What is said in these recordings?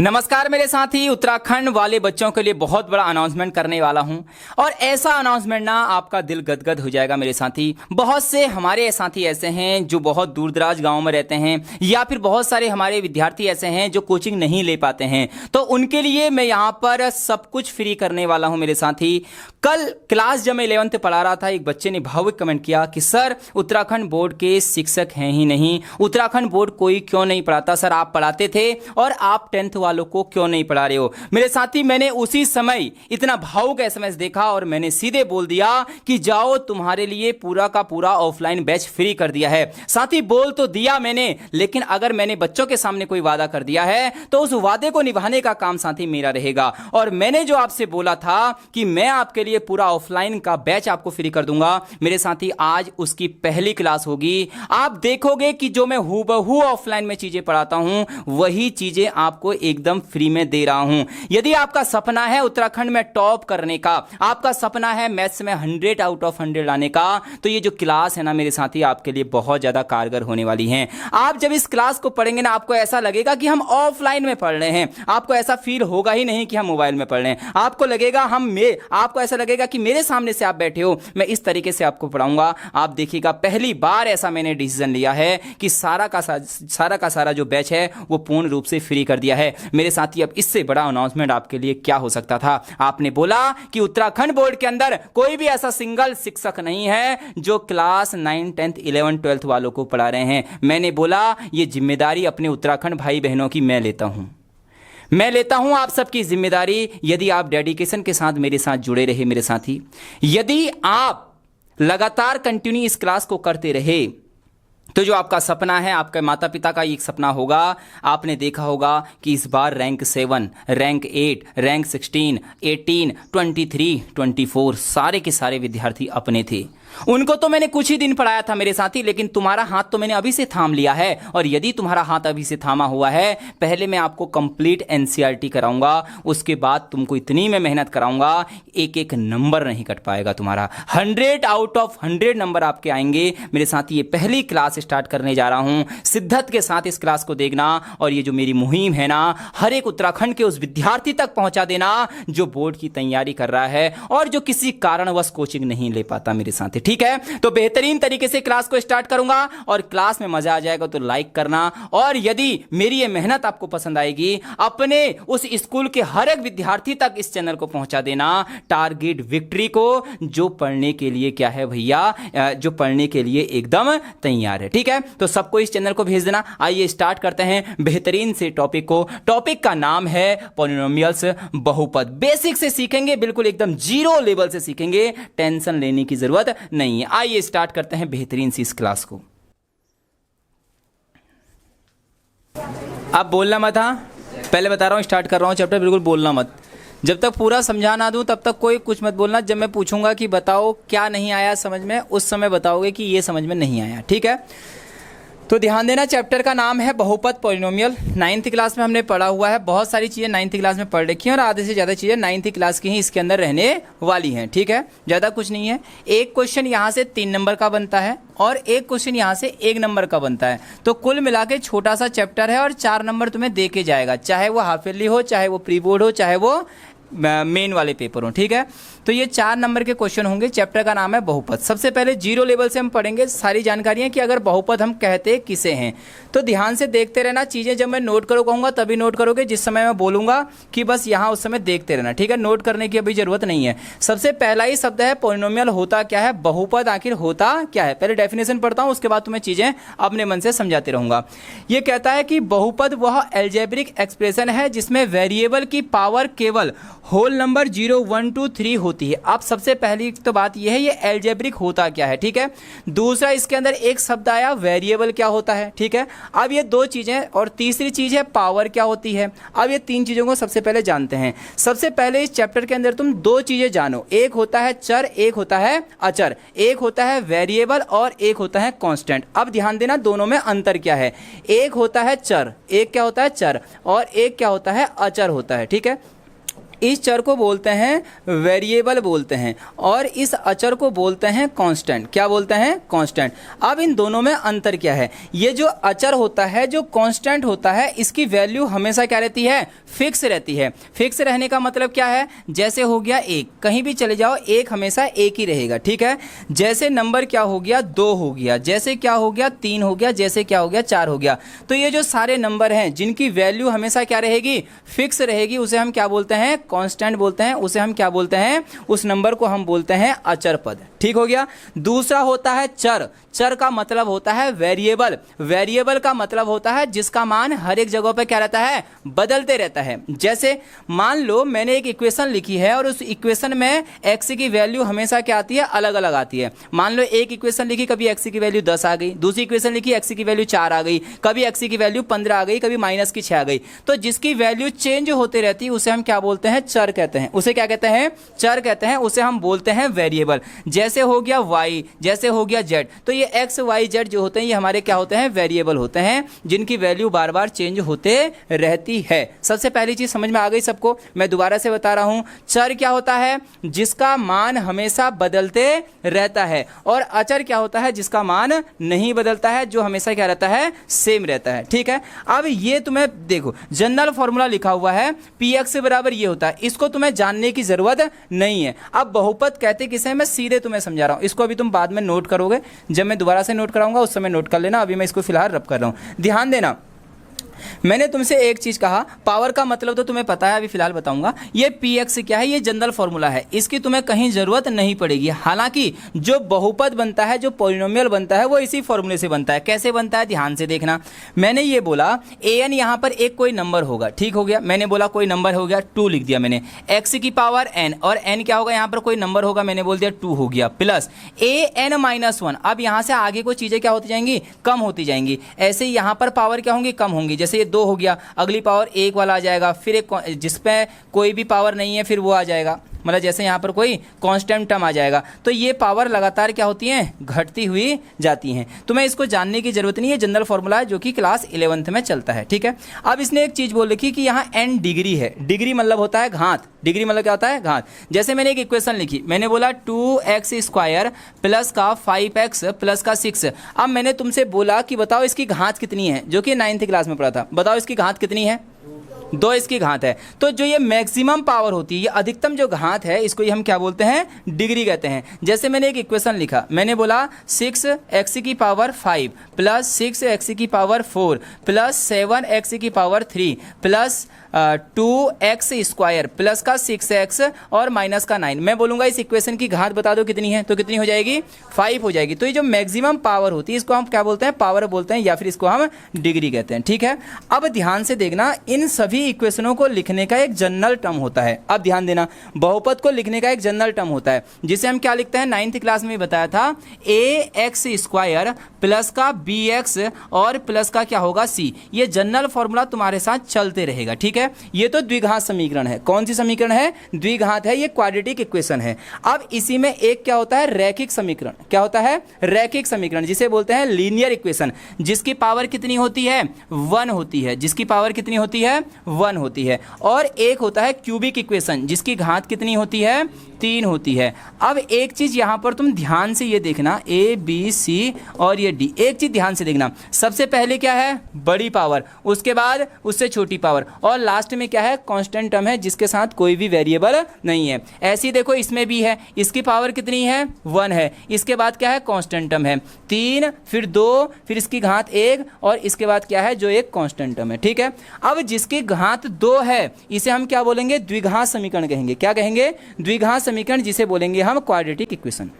नमस्कार मेरे साथी, उत्तराखंड वाले बच्चों के लिए बहुत बड़ा अनाउंसमेंट करने वाला हूं और ऐसा अनाउंसमेंट ना आपका दिल गदगद हो जाएगा मेरे साथी। बहुत से हमारे साथी ऐसे हैं जो बहुत दूर दराज गाँव में रहते हैं या फिर बहुत सारे हमारे विद्यार्थी ऐसे हैं जो कोचिंग नहीं ले पाते हैं, तो उनके लिए मैं यहाँ पर सब कुछ फ्री करने वाला हूँ मेरे साथी। कल क्लास जब मैं 11th पढ़ा रहा था, एक बच्चे ने भावुक कमेंट किया कि सर उत्तराखंड बोर्ड के शिक्षक हैं ही नहीं, उत्तराखंड बोर्ड कोई क्यों नहीं पढ़ाता, सर आप पढ़ाते थे और आप 10th वालों को क्यों नहीं पढ़ा रहे हो। मेरे साथी, मैंने उसी समय इतना भावुक एसएमएस देखा और मैंने सीधे बोल दिया कि जाओ तुम्हारे लिए पूरा का पूरा ऑफलाइन बैच फ्री कर दिया है। साथी बोल तो दिया मैंने, लेकिन अगर मैंने बच्चों के सामने कोई वादा कर दिया है तो उस वादे को निभाने का काम साथी मेरा रहेगा। और मैंने जो आपसे बोला था कि मैं आपके लिए पूरा ऑफलाइन का बैच आपको फ्री कर दूंगा, मेरे साथी आज उसकी पहली क्लास होगी। आप देखोगे कि जो मैं हूबहू ऑफलाइन में चीजें पढ़ाता हूं वही चीजें आपको एकदम फ्री में दे रहा हूं। यदि आपका सपना है उत्तराखंड में टॉप करने का, आपका सपना है मैथ्स में 100 आउट ऑफ 100 लाने का, तो ये जो क्लास है ना मेरे साथी आपके लिए बहुत ज्यादा कारगर होने वाली है। आप जब इस क्लास को पढ़ेंगे ना, आपको ऐसा लगेगा कि हम ऑफलाइन में पढ़ रहे हैं, आपको ऐसा फील होगा ही नहीं कि हम मोबाइल में पढ़ रहे हैं। आपको लगेगा आपको ऐसा लगेगा कि मेरे सामने से आप बैठे हो, मैं इस तरीके से आपको पढ़ाऊंगा। आप देखिएगा, पहली बार ऐसा मैंने डिसीजन लिया है कि सारा का सारा जो बैच है वो पूर्ण रूप से फ्री कर दिया है मेरे साथी। अब इससे बड़ा अनाउंसमेंट आपके लिए क्या हो सकता था। आपने बोला कि उत्तराखंड बोर्ड के अंदर कोई भी ऐसा सिंगल शिक्षक नहीं है जो क्लास 9, 10, 11, 12 वालों को पढ़ा रहे हैं। मैंने बोला ये जिम्मेदारी अपने उत्तराखंड भाई बहनों की मैं लेता हूं आप सबकी जिम्मेदारी। यदि आप डेडिकेशन के साथ मेरे साथ जुड़े रहे मेरे साथी, यदि आप लगातार कंटिन्यू इस क्लास को करते रहे, तो जो आपका सपना है, आपके माता पिता का एक सपना होगा। आपने देखा होगा कि इस बार रैंक 7, रैंक 8, रैंक 16, 18, 23, 24 सारे के सारे विद्यार्थी अपने थे। उनको तो मैंने कुछ ही दिन पढ़ाया था मेरे साथी, लेकिन तुम्हारा हाथ तो मैंने अभी से थाम लिया है। और यदि तुम्हारा हाथ अभी से थामा हुआ है, पहले मैं आपको कंप्लीट एनसीईआरटी कराऊंगा, उसके बाद तुमको इतनी मैं मेहनत कराऊंगा, एक एक नंबर नहीं कट पाएगा तुम्हारा। 100 आउट ऑफ 100 नंबर आपके आएंगे मेरे साथी। ये पहली क्लास स्टार्ट करने जा रहा हूं, शिद्दत के साथ इस क्लास को देखना। और ये जो मेरी मुहिम है ना, हर एक उत्तराखंड के उस विद्यार्थी तक पहुंचा देना जो बोर्ड की तैयारी कर रहा है और जो किसी कारणवश कोचिंग नहीं ले पाता मेरे साथी। ठीक है, तो बेहतरीन तरीके से क्लास को स्टार्ट करूंगा और क्लास में मजा आ जाएगा तो लाइक करना। और यदि मेरी ये मेहनत आपको पसंद आएगी, अपने उस स्कूल के हर एक विद्यार्थी तक इस चैनल को पहुंचा देना। टारगेट विक्ट्री को, जो पढ़ने के लिए क्या है भैया, जो पढ़ने के लिए एकदम तैयार है। ठीक है, तो सबको इस चैनल को भेज देना। आइए स्टार्ट करते हैं बेहतरीन से टॉपिक को। टॉपिक का नाम है पॉलिनोमियल्स, बहुपद। बेसिक से सीखेंगे, बिल्कुल एकदम जीरो लेवल से सीखेंगे, टेंशन लेने की जरूरत नहीं है। आइए स्टार्ट करते हैं बेहतरीन सी इस क्लास को। अब बोलना मत, हाँ पहले बता रहा हूं, स्टार्ट कर रहा हूं चैप्टर, बिल्कुल बोलना मत। जब तक पूरा समझा ना दूं तब तक कोई कुछ मत बोलना। जब मैं पूछूंगा कि बताओ क्या नहीं आया समझ में, उस समय बताओगे कि ये समझ में नहीं आया। ठीक है, तो ध्यान देना, चैप्टर का नाम है बहुपद, पॉलिनोमियल। 9th क्लास में हमने पढ़ा हुआ है, बहुत सारी चीज़ें 9th क्लास में पढ़ रखी हैं और आधे से ज़्यादा चीज़ें 9th क्लास की ही इसके अंदर रहने वाली हैं। ठीक है, ज़्यादा कुछ नहीं है। एक क्वेश्चन यहाँ से 3 नंबर का बनता है और एक क्वेश्चन यहाँ से 1 नंबर का बनता है। तो कुल मिला के छोटा सा चैप्टर है और 4 नंबर तुम्हें दे के जाएगा, चाहे वो हाफ ईयरली हो, चाहे वो प्री बोर्ड हो, चाहे वो मेन वाले पेपर हो। ठीक है, तो ये 4 नंबर के क्वेश्चन होंगे। चैप्टर का नाम है बहुपद। सबसे पहले जीरो लेवल से हम पढ़ेंगे सारी जानकारियां कि अगर बहुपद हम कहते किसे हैं। तो ध्यान से देखते रहना चीज़ें, जब मैं नोट करो कहूँगा तभी नोट करोगे, जिस समय मैं बोलूँगा कि बस यहाँ उस समय देखते रहना। ठीक है, नोट करने की अभी जरूरत नहीं है। सबसे पहला ही शब्द है पॉलिनोमियल। होता क्या है, बहुपद आखिर होता क्या है, पहले डेफिनेशन पढ़ता हूँ, उसके बाद तुम्हें चीज़ें अपने मन से समझाते रहूँगा। ये कहता है कि बहुपद वह एल्जेब्रिक एक्सप्रेशन है जिसमें वेरिएबल की पावर केवल होल नंबर 0, 1, 2, 3 होती है। अब सबसे पहली तो बात यह है, ये एल्जेब्रिक होता क्या है। ठीक है, दूसरा इसके अंदर एक शब्द आया वेरिएबल क्या होता है। ठीक है, अब ये 2 चीजें, और तीसरी चीज है पावर क्या होती है। अब ये 3 चीजों को सबसे पहले जानते हैं। सबसे पहले इस चैप्टर के अंदर तुम 2 चीजें जानो, एक होता है चर, एक होता है अचर, एक होता है वेरिएबल और एक होता है कांस्टेंट। अब ध्यान देना दोनों में अंतर क्या है। एक होता है चर, एक क्या होता है चर, और एक क्या होता है अचर होता है। ठीक है, इस चर को बोलते हैं वेरिएबल बोलते हैं और इस अचर को बोलते हैं कांस्टेंट। क्या बोलते हैं? कांस्टेंट। अब इन दोनों में अंतर क्या है? ये जो अचर होता है, जो कांस्टेंट होता है, इसकी वैल्यू हमेशा क्या रहती है? फिक्स रहती है। फिक्स रहने का मतलब क्या है? जैसे हो गया 1, कहीं भी चले जाओ 1 हमेशा 1 ही रहेगा, ठीक है। जैसे नंबर क्या हो गया? 2 हो गया, जैसे क्या हो गया? 3 हो गया, जैसे क्या हो गया? 4 हो गया। तो ये जो सारे नंबर हैं जिनकी वैल्यू हमेशा क्या रहेगी? फिक्स रहेगी, उसे हम क्या बोलते हैं? कांस्टेंट बोलते हैं। उसे हम क्या बोलते हैं? उस नंबर को हम बोलते हैं अचर पद। ठीक हो गया। दूसरा होता है चर। चर का मतलब होता है वेरिएबल। वेरिएबल का मतलब होता है जिसका मान हर एक जगह पे क्या रहता है? बदलते रहता है। जैसे मान लो मैंने एक इक्वेशन लिखी है और उस इक्वेशन में एक्स की वैल्यू हमेशा क्या आती है? अलग अलग आती है। मान लो एक इक्वेशन लिखी, कभी एक्स की वैल्यू 10 आ गई, दूसरी इक्वेशन लिखी एक्स की वैल्यू 4 आ गई, कभी एक्स की वैल्यू 15 आ गई, कभी माइनस की 6 आ गई। तो जिसकी वैल्यू चेंज होते रहती है उसे हम क्या बोलते हैं? चर कहते हैं। उसे क्या कहते हैं? चर कहते हैं। उसे हम बोलते हैं वेरिएबल। जैसे हो गया y, जैसे हो गया z, तो ये x y z जो होते हैं ये हमारे क्या होते हैं? वेरिएबल होते हैं, जिनकी वैल्यू बार बार चेंज होते रहती है। सबसे पहली चीज समझ में आ गई सबको? मैं दोबारा से बता रहा हूं, चर क्या होता है? जिसका मान हमेशा बदलते रहता है। और अचर क्या होता है? जिसका मान नहीं बदलता है, जो हमेशा क्या रहता है? सेम रहता है। ठीक है। अब ये तुम्हें देखो, जनरल फॉर्मूला लिखा हुआ है px बराबर ये होता है, इसको तुम्हें जानने की जरूरत नहीं है। अब बहुपद कहते किसे? मैं सीधे तुम्हें समझा रहा हूं, इसको अभी तुम बाद में नोट करोगे, जब मैं दोबारा से नोट कराऊंगा उस समय नोट कर लेना। अभी मैं इसको फिलहाल रब कर रहा हूं, ध्यान देना। मैंने तुमसे एक चीज कहा, पावर का मतलब तो तुम्हें पता है, अभी फिलहाल बताऊंगा। ये px क्या है? ये जनरल फॉर्मूला है, इसकी तुम्हें कहीं जरूरत नहीं पड़ेगी। हालांकि जो बहुपद बनता है, जो पॉलिनोमियल बनता है, वो इसी फॉर्मूले से बनता है। कैसे बनता है? ध्यान से देखना। मैंने ये बोला an यहां पर एक कोई नंबर होगा, ठीक हो गया। मैंने बोला कोई नंबर हो गया, 2 लिख दिया मैंने, x की पावर n, और n क्या होगा? यहां पर कोई नंबर होगा, मैंने बोल दिया 2 हो गया, प्लस an-1। अब यहां से आगे को चीजें क्या होती जाएंगी? कम होती जाएंगी। ऐसे ही यहां पर पावर क्या होंगी? कम होंगी। जैसे ये 2 हो गया, अगली पावर 1 वाला आ जाएगा, फिर एक जिसपे कोई भी पावर नहीं है फिर वो आ जाएगा, मतलब जैसे यहाँ पर कोई कांस्टेंट टर्म आ जाएगा। तो ये पावर लगातार क्या होती हैं? घटती हुई जाती हैं। तुम्हें इसको जानने की जरूरत नहीं है, जनरल फॉर्मूला है जो कि क्लास 11th में चलता है। ठीक है। अब इसने एक चीज बोल रखी कि यहाँ n डिग्री है। डिग्री मतलब होता है घात। डिग्री मतलब क्या होता है? घात। जैसे मैंने एक इक्वेशन लिखी, मैंने बोला 2x² प्लस का 5x प्लस का 6। अब मैंने तुमसे बोला कि बताओ इसकी घात कितनी है, जो कि 9th क्लास में पढ़ा था। बताओ इसकी घात कितनी है? 2 इसकी घात है। तो जो ये मैक्सिमम पावर होती है, ये अधिकतम जो घात है, इसको हम क्या बोलते हैं? डिग्री कहते हैं। जैसे मैंने एक इक्वेशन लिखा, मैंने बोला 6x की पावर 5 प्लस 6x की पावर 4 प्लस 7x की पावर 3 प्लस 2x² प्लस का 6x और माइनस का 9। मैं बोलूंगा इस इक्वेशन की घात बता दो कितनी है, तो कितनी हो जाएगी? 5 हो जाएगी। तो ये जो मैक्सिमम पावर होती है इसको हम क्या बोलते हैं? पावर बोलते हैं, या फिर इसको हम डिग्री कहते हैं। ठीक है। अब ध्यान से देखना, इन सभी इक्वेशनों को लिखने का एक जनरल टर्म होता है। अब ध्यान देना, बहुपद को लिखने का एक जनरल टर्म होता है, जिसे हम क्या लिखते हैं? 9th क्लास में बताया था, ax² प्लस का bx और प्लस का क्या होगा? c। ये जनरल फॉर्मूला तुम्हारे साथ चलते रहेगा। ठीक है। ये तो द्विघात समीकरण है। कौन सी समीकरण है? द्विघात है, ये क्वाड्रेटिक इक्वेशन है। अब इसी में एक क्या होता है? रैखिक समीकरण। क्या होता है? रैखिक समीकरण, जिसे बोलते हैं लीनियर इक्वेशन, जिसकी पावर कितनी होती है? 1 होती है। जिसकी पावर कितनी होती है? 1 होती है। और एक होता है क्यूबिक इक्वेशन, जिसकी घात कितनी होती है? 3 होती है। अब एक चीज यहां पर तुम ध्यान से ये देखना, A B C और ये D। एक चीज ध्यान से देखना, सबसे पहले क्या है? बड़ी पावर, उसके बाद उससे छोटी पावर, और लास्ट में क्या है? कांस्टेंट टर्म है, जिसके साथ कोई भी वेरिएबल नहीं है। ऐसे ही देखो इसमें भी है, इसकी पावर कितनी है? 1 है। इसके बाद क्या है? कांस्टेंट टर्म है 3, फिर 2, फिर इसकी घात 1, और इसके बाद क्या है? जो एक कांस्टेंट टर्म है। ठीक है। अब जिसकी घात 2 है, इसे हम क्या बोलेंगे? द्विघात समीकरण कहेंगे। क्या कहेंगे? द्विघात समीकरण, जिसे बोलेंगे हम क्वाड्रेटिक इक्वेशन।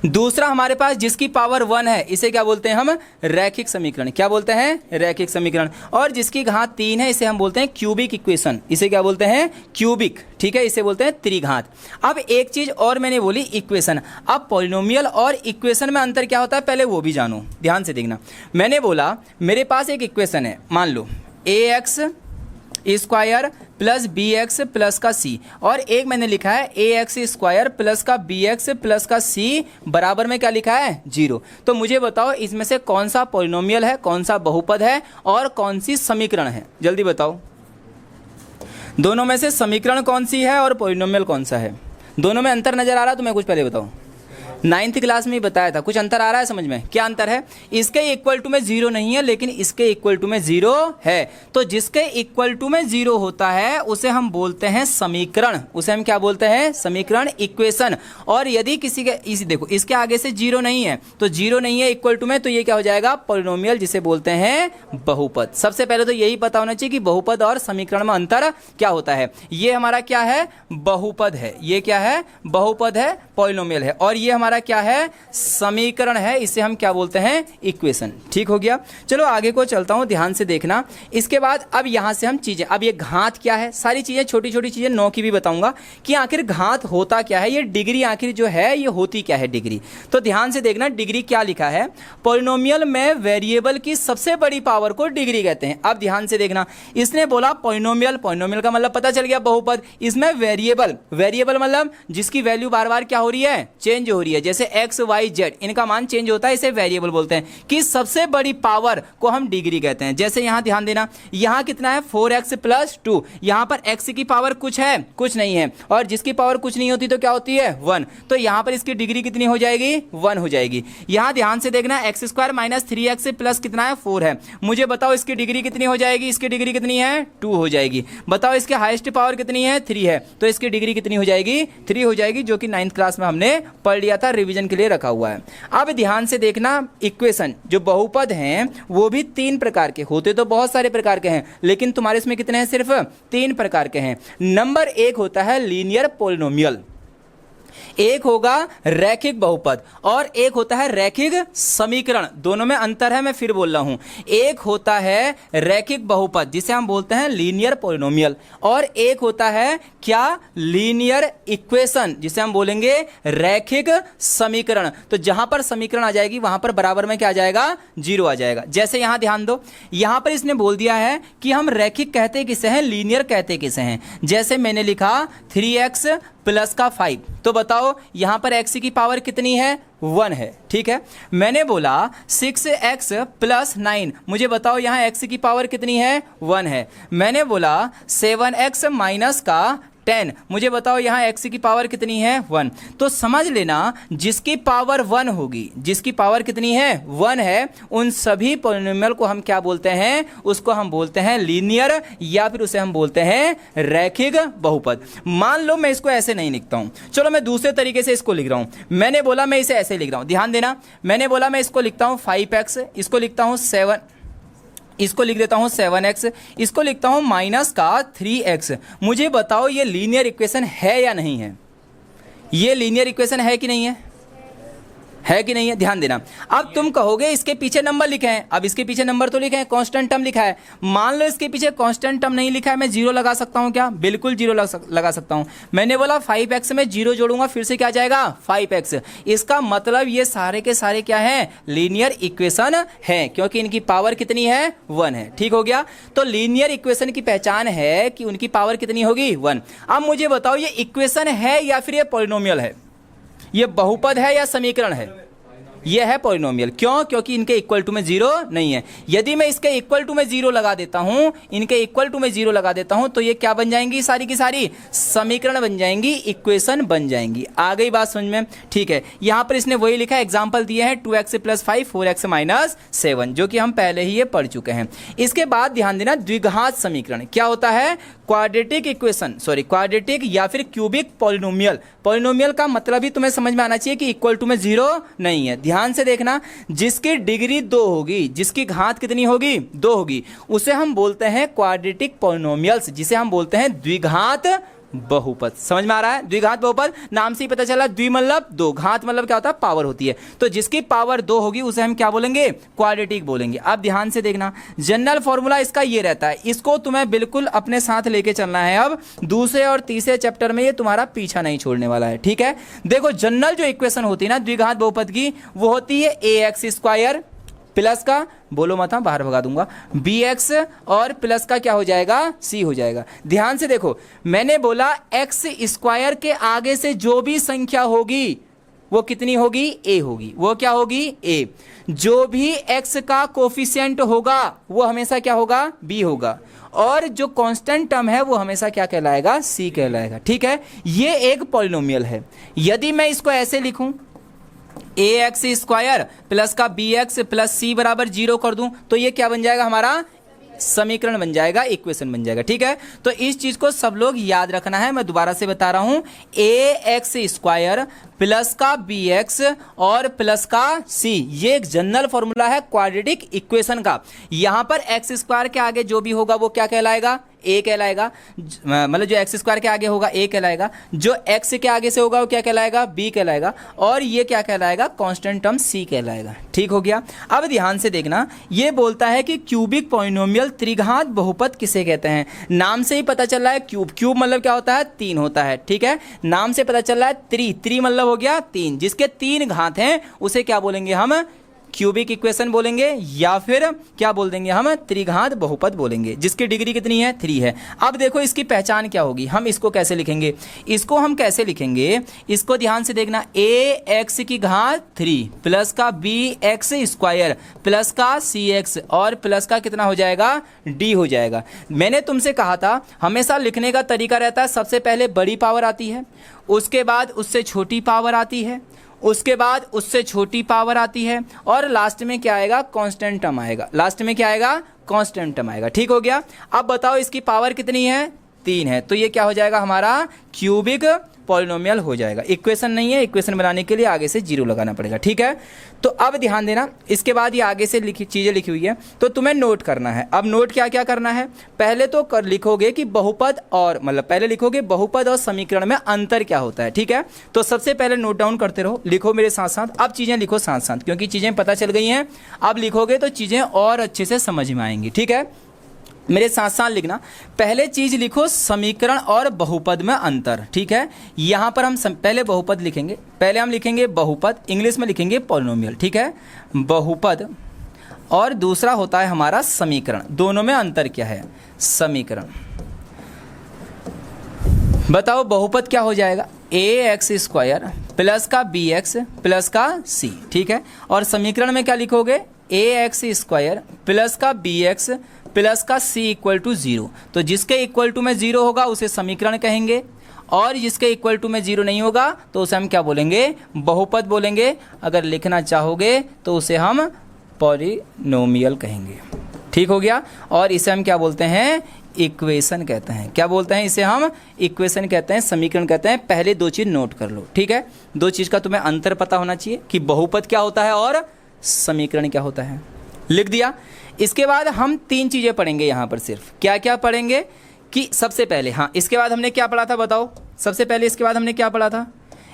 दूसरा हमारे पास जिसकी पावर 1 है, इसे क्या बोलते हैं हम? रैखिक समीकरण। क्या बोलते हैं? रैखिक समीकरण। और जिसकी घात 3 है, इसे हम बोलते हैं क्यूबिक इक्वेशन। इसे क्या बोलते हैं? क्यूबिक। ठीक है। इसे बोलते हैं त्रिघात। अब एक चीज और मैंने बोली, इक्वेशन। अब पॉलिनोमियल और इक्वेशन में अंतर क्या होता है, पहले वो भी जानो। ध्यान से देखना, मैंने बोला मेरे पास एक इक्वेशन है, मान लो ax² प्लस bx प्लस का c, और एक मैंने लिखा है ax² प्लस का bx प्लस का c बराबर में क्या लिखा है? 0। तो मुझे बताओ इसमें से कौन सा पॉलिनोमियल है, कौन सा बहुपद है, और कौन सी समीकरण है? जल्दी बताओ। दोनों में से समीकरण कौन सी है और पॉलिनोमियल कौन सा है? दोनों में अंतर नजर आ रहा? तुम्हें कुछ पहले बताओ। 9th क्लास में ही बताया था, कुछ अंतर आ रहा है समझ में? क्या अंतर है? इसके इक्वल टू में 0 नहीं है, लेकिन इसके इक्वल टू में 0 है। तो जिसके इक्वल टू में 0 होता है उसे हम बोलते हैं समीकरण। उसे हम क्या बोलते हैं? समीकरण, इक्वेशन। और यदि किसी के देखो इसके आगे से 0 नहीं है, तो 0 नहीं है इक्वल टू में, तो ये क्या हो जाएगा? पॉलिनोमियल, जिसे बोलते हैं बहुपद। सबसे पहले तो यही पता होना चाहिए कि बहुपद और समीकरण में अंतर क्या होता है। ये हमारा क्या है? बहुपद है। ये क्या है? बहुपद है, पॉलिनोमियल है। और ये हमारा क्या है? समीकरण है। इसे हम क्या बोलते हैं? इक्वेशन। ठीक हो गया। चलो आगे को चलता हूं, ध्यान से देखना। इसके बाद अब यहां से हम चीजें, अब ये घात क्या है, सारी चीजें, छोटी छोटी चीजें 9 की भी बताऊंगा कि आखिर घात होता क्या है, ये डिग्री आखिर जो है ये होती क्या है डिग्री। तो ध्यान से देखना डिग्री क्या लिखा है। पॉलिनोमियल में वेरिएबल की सबसे बड़ी पावर को डिग्री कहते हैं। अब ध्यान से देखना, इसने बोला पॉलिनोमियल, पॉलिनोमियल का मतलब पता चल गया बहुपद। इसमें वेरिएबल, वेरिएबल मतलब जिसकी वैल्यू बार बार क्या हो रही है? चेंज हो रही है। जैसे एक्स वाई जेड, इनका मान चेंज होता है, इसे वेरिएबल बोलते हैं। कि सबसे बड़ी पावर को हम डिग्री कहते हैं। जैसे यहां ध्यान देना, यहां कितना है? 4x + 2। यहां पर x की पावर कुछ है? कुछ नहीं है। और जिसकी पावर कुछ नहीं होती तो क्या होती है? 1। तो यहां पर इसकी डिग्री कितनी हो जाएगी? 1 हो जाएगी। यहां ध्यान से देखना, x² - 3x प्लस कितना है? 4 है। मुझे बताओ इसकी डिग्री कितनी हो जाएगी? इसकी डिग्री कितनी है? 2 हो जाएगी। बताओ इसके हाईएस्ट पावर कितनी है? 3 है। तो इसकी डिग्री कितनी हो जाएगी? 3 हो जाएगी, जो कि 9th क्लास में हमने पढ़ लिया था, रिवीजन के लिए रखा हुआ है। अब ध्यान से देखना, इक्वेशन जो बहुपद हैं वो भी 3 प्रकार के होते, तो बहुत सारे प्रकार के हैं, लेकिन तुम्हारे इसमें कितने हैं? सिर्फ 3 प्रकार के हैं। नंबर 1 होता है लीनियर पॉलिनोमियल, एक होगा रैखिक बहुपद और एक होता है रैखिक समीकरण। दोनों में अंतर है, मैं फिर बोल रहा हूं। एक होता है रैखिक बहुपद जिसे हम बोलते हैं लीनियर पॉलिनोमियल, और एक होता है क्या? लीनियर इक्वेशन, जिसे हम बोलेंगे रैखिक समीकरण। तो जहां पर समीकरण आ जाएगी वहां पर बराबर में क्या आ जाएगा? 0 आ जाएगा। जैसे यहां ध्यान दो, यहां पर इसने बोल दिया है कि हम रैखिक कहते किसे हैं, लीनियर कहते किसे हैं। जैसे मैंने लिखा 3x प्लस का 5, तो बताओ यहां पर x की पावर कितनी है? 1 है। ठीक है। मैंने बोला 6x प्लस 9, मुझे बताओ यहां x की पावर कितनी है? 1 है। मैंने बोला 7x माइनस का 10, मुझे बताओ यहां x की पावर कितनी है? 1। तो समझ लेना, जिसकी पावर 1 होगी, जिसकी पावर कितनी है? 1 है, उन सभी पॉलिनोमियल को हम क्या बोलते हैं? उसको हम बोलते हैं लीनियर, या फिर उसे हम बोलते हैं रैखिक बहुपद। मान लो मैं इसको ऐसे नहीं लिखता हूं, चलो मैं दूसरे तरीके से इसको लिख रहा हूं। मैंने बोला मैं इसे ऐसे लिख रहा हूं, ध्यान देना। मैंने बोला मैं इसको लिखता हूं 5x, इसको लिखता हूं 7, इसको लिख देता हूं 7x, इसको लिखता हूं माइनस का 3x। मुझे बताओ ये लीनियर इक्वेशन है या नहीं है? ये लीनियर इक्वेशन है कि नहीं है? है कि नहीं है? ध्यान देना। अब तुम कहोगे इसके पीछे नंबर लिखे हैं, अब इसके पीछे नंबर तो लिखे हैं, कांस्टेंट टर्म लिखा है। मान लो इसके पीछे कांस्टेंट टर्म नहीं लिखा है, मैं 0 लगा सकता हूं क्या? बिल्कुल 0 लगा सकता हूं। मैंने बोला 5x में 0 जोड़ूंगा, फिर से क्या जाएगा? 5x। इसका मतलब ये सारे के सारे क्या है? लीनियर इक्वेशन है, क्योंकि इनकी पावर कितनी है? 1 है। ठीक हो गया। तो लीनियर इक्वेशन की पहचान है कि उनकी पावर कितनी होगी? 1। अब मुझे बताओ ये इक्वेशन है या फिर ये पॉलिनोमियल है? ये बहुपद है या समीकरण है? ये है पॉलिनोमियल। क्यों? क्योंकि इनके इक्वल टू में 0 नहीं है। यदि मैं इसके इक्वल टू में 0 लगा देता हूं, इनके इक्वल टू में 0 लगा देता हूं, तो ये क्या बन जाएंगी? सारी की सारी समीकरण बन जाएंगी, इक्वेशन बन जाएंगी। आ गई बात समझ में? ठीक है। यहां पर इसने वही लिखा है, एग्जाम्पल दिए हैं 2x + 5 4x - 7, जो कि हम पहले ही ये पढ़ चुके हैं। इसके बाद ध्यान देना, द्विघात समीकरण क्या होता है? क्वाड्रेटिक इक्वेशन, सॉरी क्वाड्रेटिक या फिर क्यूबिक पॉलिनोमियल। पॉलिनोमियल का मतलब ही तुम्हें समझ में आना चाहिए कि इक्वल टू में 0 नहीं है। ध्यान से देखना, जिसकी डिग्री 2 होगी, जिसकी घात कितनी होगी? 2 होगी, उसे हम बोलते हैं क्वाड्रेटिक पॉलिनोमियल्स, जिसे हम बोलते हैं द्विघात बहुपद। समझ में आ रहा है? द्विघात बहुपद नाम से ही पता चला, द्वि मतलब 2, घात मतलब क्या होता है? पावर होती है। तो जिसकी पावर 2 होगी उसे हम क्या बोलेंगे? क्वाड्रेटिक बोलेंगे। अब ध्यान से देखना, जनरल फॉर्मूला इसका ये रहता है, इसको तुम्हें बिल्कुल अपने साथ लेके चलना है। अब दूसरे और तीसरे चैप्टर में ये तुम्हारा पीछा नहीं छोड़ने वाला है। ठीक है। देखो, जनरल जो इक्वेशन होती है ना द्विघात बहुपद की, वो होती है ax² प्लस का, बोलो मत, बाहर भगा दूंगा, bx और प्लस का क्या हो जाएगा? c हो जाएगा। ध्यान से देखो, मैंने बोला x² के आगे से जो भी संख्या होगी वो कितनी होगी, a होगी। वो क्या होगी, a। जो भी x का कोफिशिएंट होगा वो हमेशा क्या होगा, b होगा। और जो कांस्टेंट टर्म है वो हमेशा क्या कहलाएगा, c कहलाएगा। ठीक है, ये एक पॉलिनोमियल है। यदि मैं इसको ऐसे लिखूं, ax स्क्वायर प्लस का bx प्लस c बराबर 0 कर दूं, तो ये क्या बन जाएगा, हमारा समीकरण बन जाएगा, इक्वेशन बन जाएगा। ठीक है, तो इस चीज को सब लोग याद रखना है। मैं दोबारा से बता रहा हूं, ax स्क्वायर प्लस का bx और प्लस का c, ये एक जनरल फॉर्मूला है क्वाड्रेटिक इक्वेशन का। यहां पर x स्क्वायर के आगे जो भी होगा वो क्या कहलाएगा, a कहलाएगा। मतलब जो x स्क्वायर के आगे होगा a कहलाएगा, जो x के आगे से होगा वो क्या कहलाएगा, b कहलाएगा, और ये क्या कहलाएगा, कांस्टेंट टर्म c कहलाएगा। ठीक हो गया। अब ध्यान से देखना, ये बोलता है कि क्यूबिक पॉलिनोमियल त्रिघात बहुपद किसे कहते हैं। नाम से ही पता चल रहा है, क्यूब, क्यूब मतलब क्या होता है, 3 होता है। ठीक है, नाम से पता चल रहा है, त्रि मतलब हो गया 3, जिसके 3 घात हैं उसे क्या बोलेंगे हम, क्यूबिक इक्वेशन बोलेंगे, या फिर क्या बोल देंगे हम, त्रिघात बहुपद बोलेंगे, जिसकी डिग्री कितनी है, 3 है। अब देखो इसकी पहचान क्या होगी, हम इसको कैसे लिखेंगे, इसको हम कैसे लिखेंगे, इसको ध्यान से देखना, ax की घात 3 प्लस का bx स्क्वायर प्लस का cx और प्लस का कितना हो जाएगा, d हो जाएगा। मैंने तुमसे कहा था हमेशा लिखने का तरीका रहता है, सबसे पहले बड़ी पावर आती है, उसके बाद उससे छोटी पावर आती है, उसके बाद उससे छोटी पावर आती है, और लास्ट में क्या आएगा, कांस्टेंट टर्म आएगा। लास्ट में क्या आएगा, कांस्टेंट टर्म आएगा। ठीक हो गया। अब बताओ इसकी पावर कितनी है, 3 है, तो ये क्या हो जाएगा, हमारा क्यूबिक पॉलिनोमियल हो जाएगा। इक्वेशन नहीं है, इक्वेशन बनाने के लिए आगे से 0 लगाना पड़ेगा। ठीक है, तो अब ध्यान देना, इसके बाद ये आगे से चीज़ें लिखी हुई है, तो तुम्हें नोट करना है। अब नोट क्या क्या करना है, पहले तो लिखोगे कि बहुपद और, मतलब पहले लिखोगे बहुपद और समीकरण में अंतर क्या होता है। ठीक है, तो सबसे पहले नोट डाउन करते रहो, लिखो मेरे साथ साथ। अब चीज़ें लिखो साथ साथ, क्योंकि चीज़ें पता चल गई हैं, अब लिखोगे तो चीज़ें और अच्छे से समझ में आएंगी। ठीक है, मेरे साथ साथ लिखना। पहले चीज लिखो समीकरण और बहुपद में अंतर। ठीक है, यहां पर हम पहले बहुपद लिखेंगे, पहले हम लिखेंगे बहुपद, इंग्लिश में लिखेंगे पॉलिनोमियल। ठीक है, बहुपद, और दूसरा होता है हमारा समीकरण। दोनों में अंतर क्या है, समीकरण। बताओ बहुपद क्या हो जाएगा, ax स्क्वायर प्लस का bx प्लस का c। ठीक है, और समीकरण में क्या लिखोगे, ax स्क्वायर प्लस का bx प्लस का c इक्वल टू 0। तो जिसके इक्वल टू में 0 होगा उसे समीकरण कहेंगे, और जिसके इक्वल टू में 0 नहीं होगा तो उसे हम क्या बोलेंगे, बहुपद बोलेंगे। अगर लिखना चाहोगे तो उसे हम पॉलिनोमियल कहेंगे। ठीक हो गया, और इसे हम क्या बोलते हैं, इक्वेशन कहते हैं। क्या बोलते हैं, इसे हम इक्वेशन कहते हैं, समीकरण कहते हैं। पहले 2 चीज़ नोट कर लो। ठीक है, 2 चीज़ का तुम्हें अंतर पता होना चाहिए कि बहुपद क्या होता है और समीकरण क्या होता है। लिख दिया। इसके बाद हम 3 चीज़ें पढ़ेंगे यहाँ पर। सिर्फ क्या क्या पढ़ेंगे कि सबसे पहले, हाँ, इसके बाद हमने क्या पढ़ा था बताओ, सबसे पहले इसके बाद हमने क्या पढ़ा था,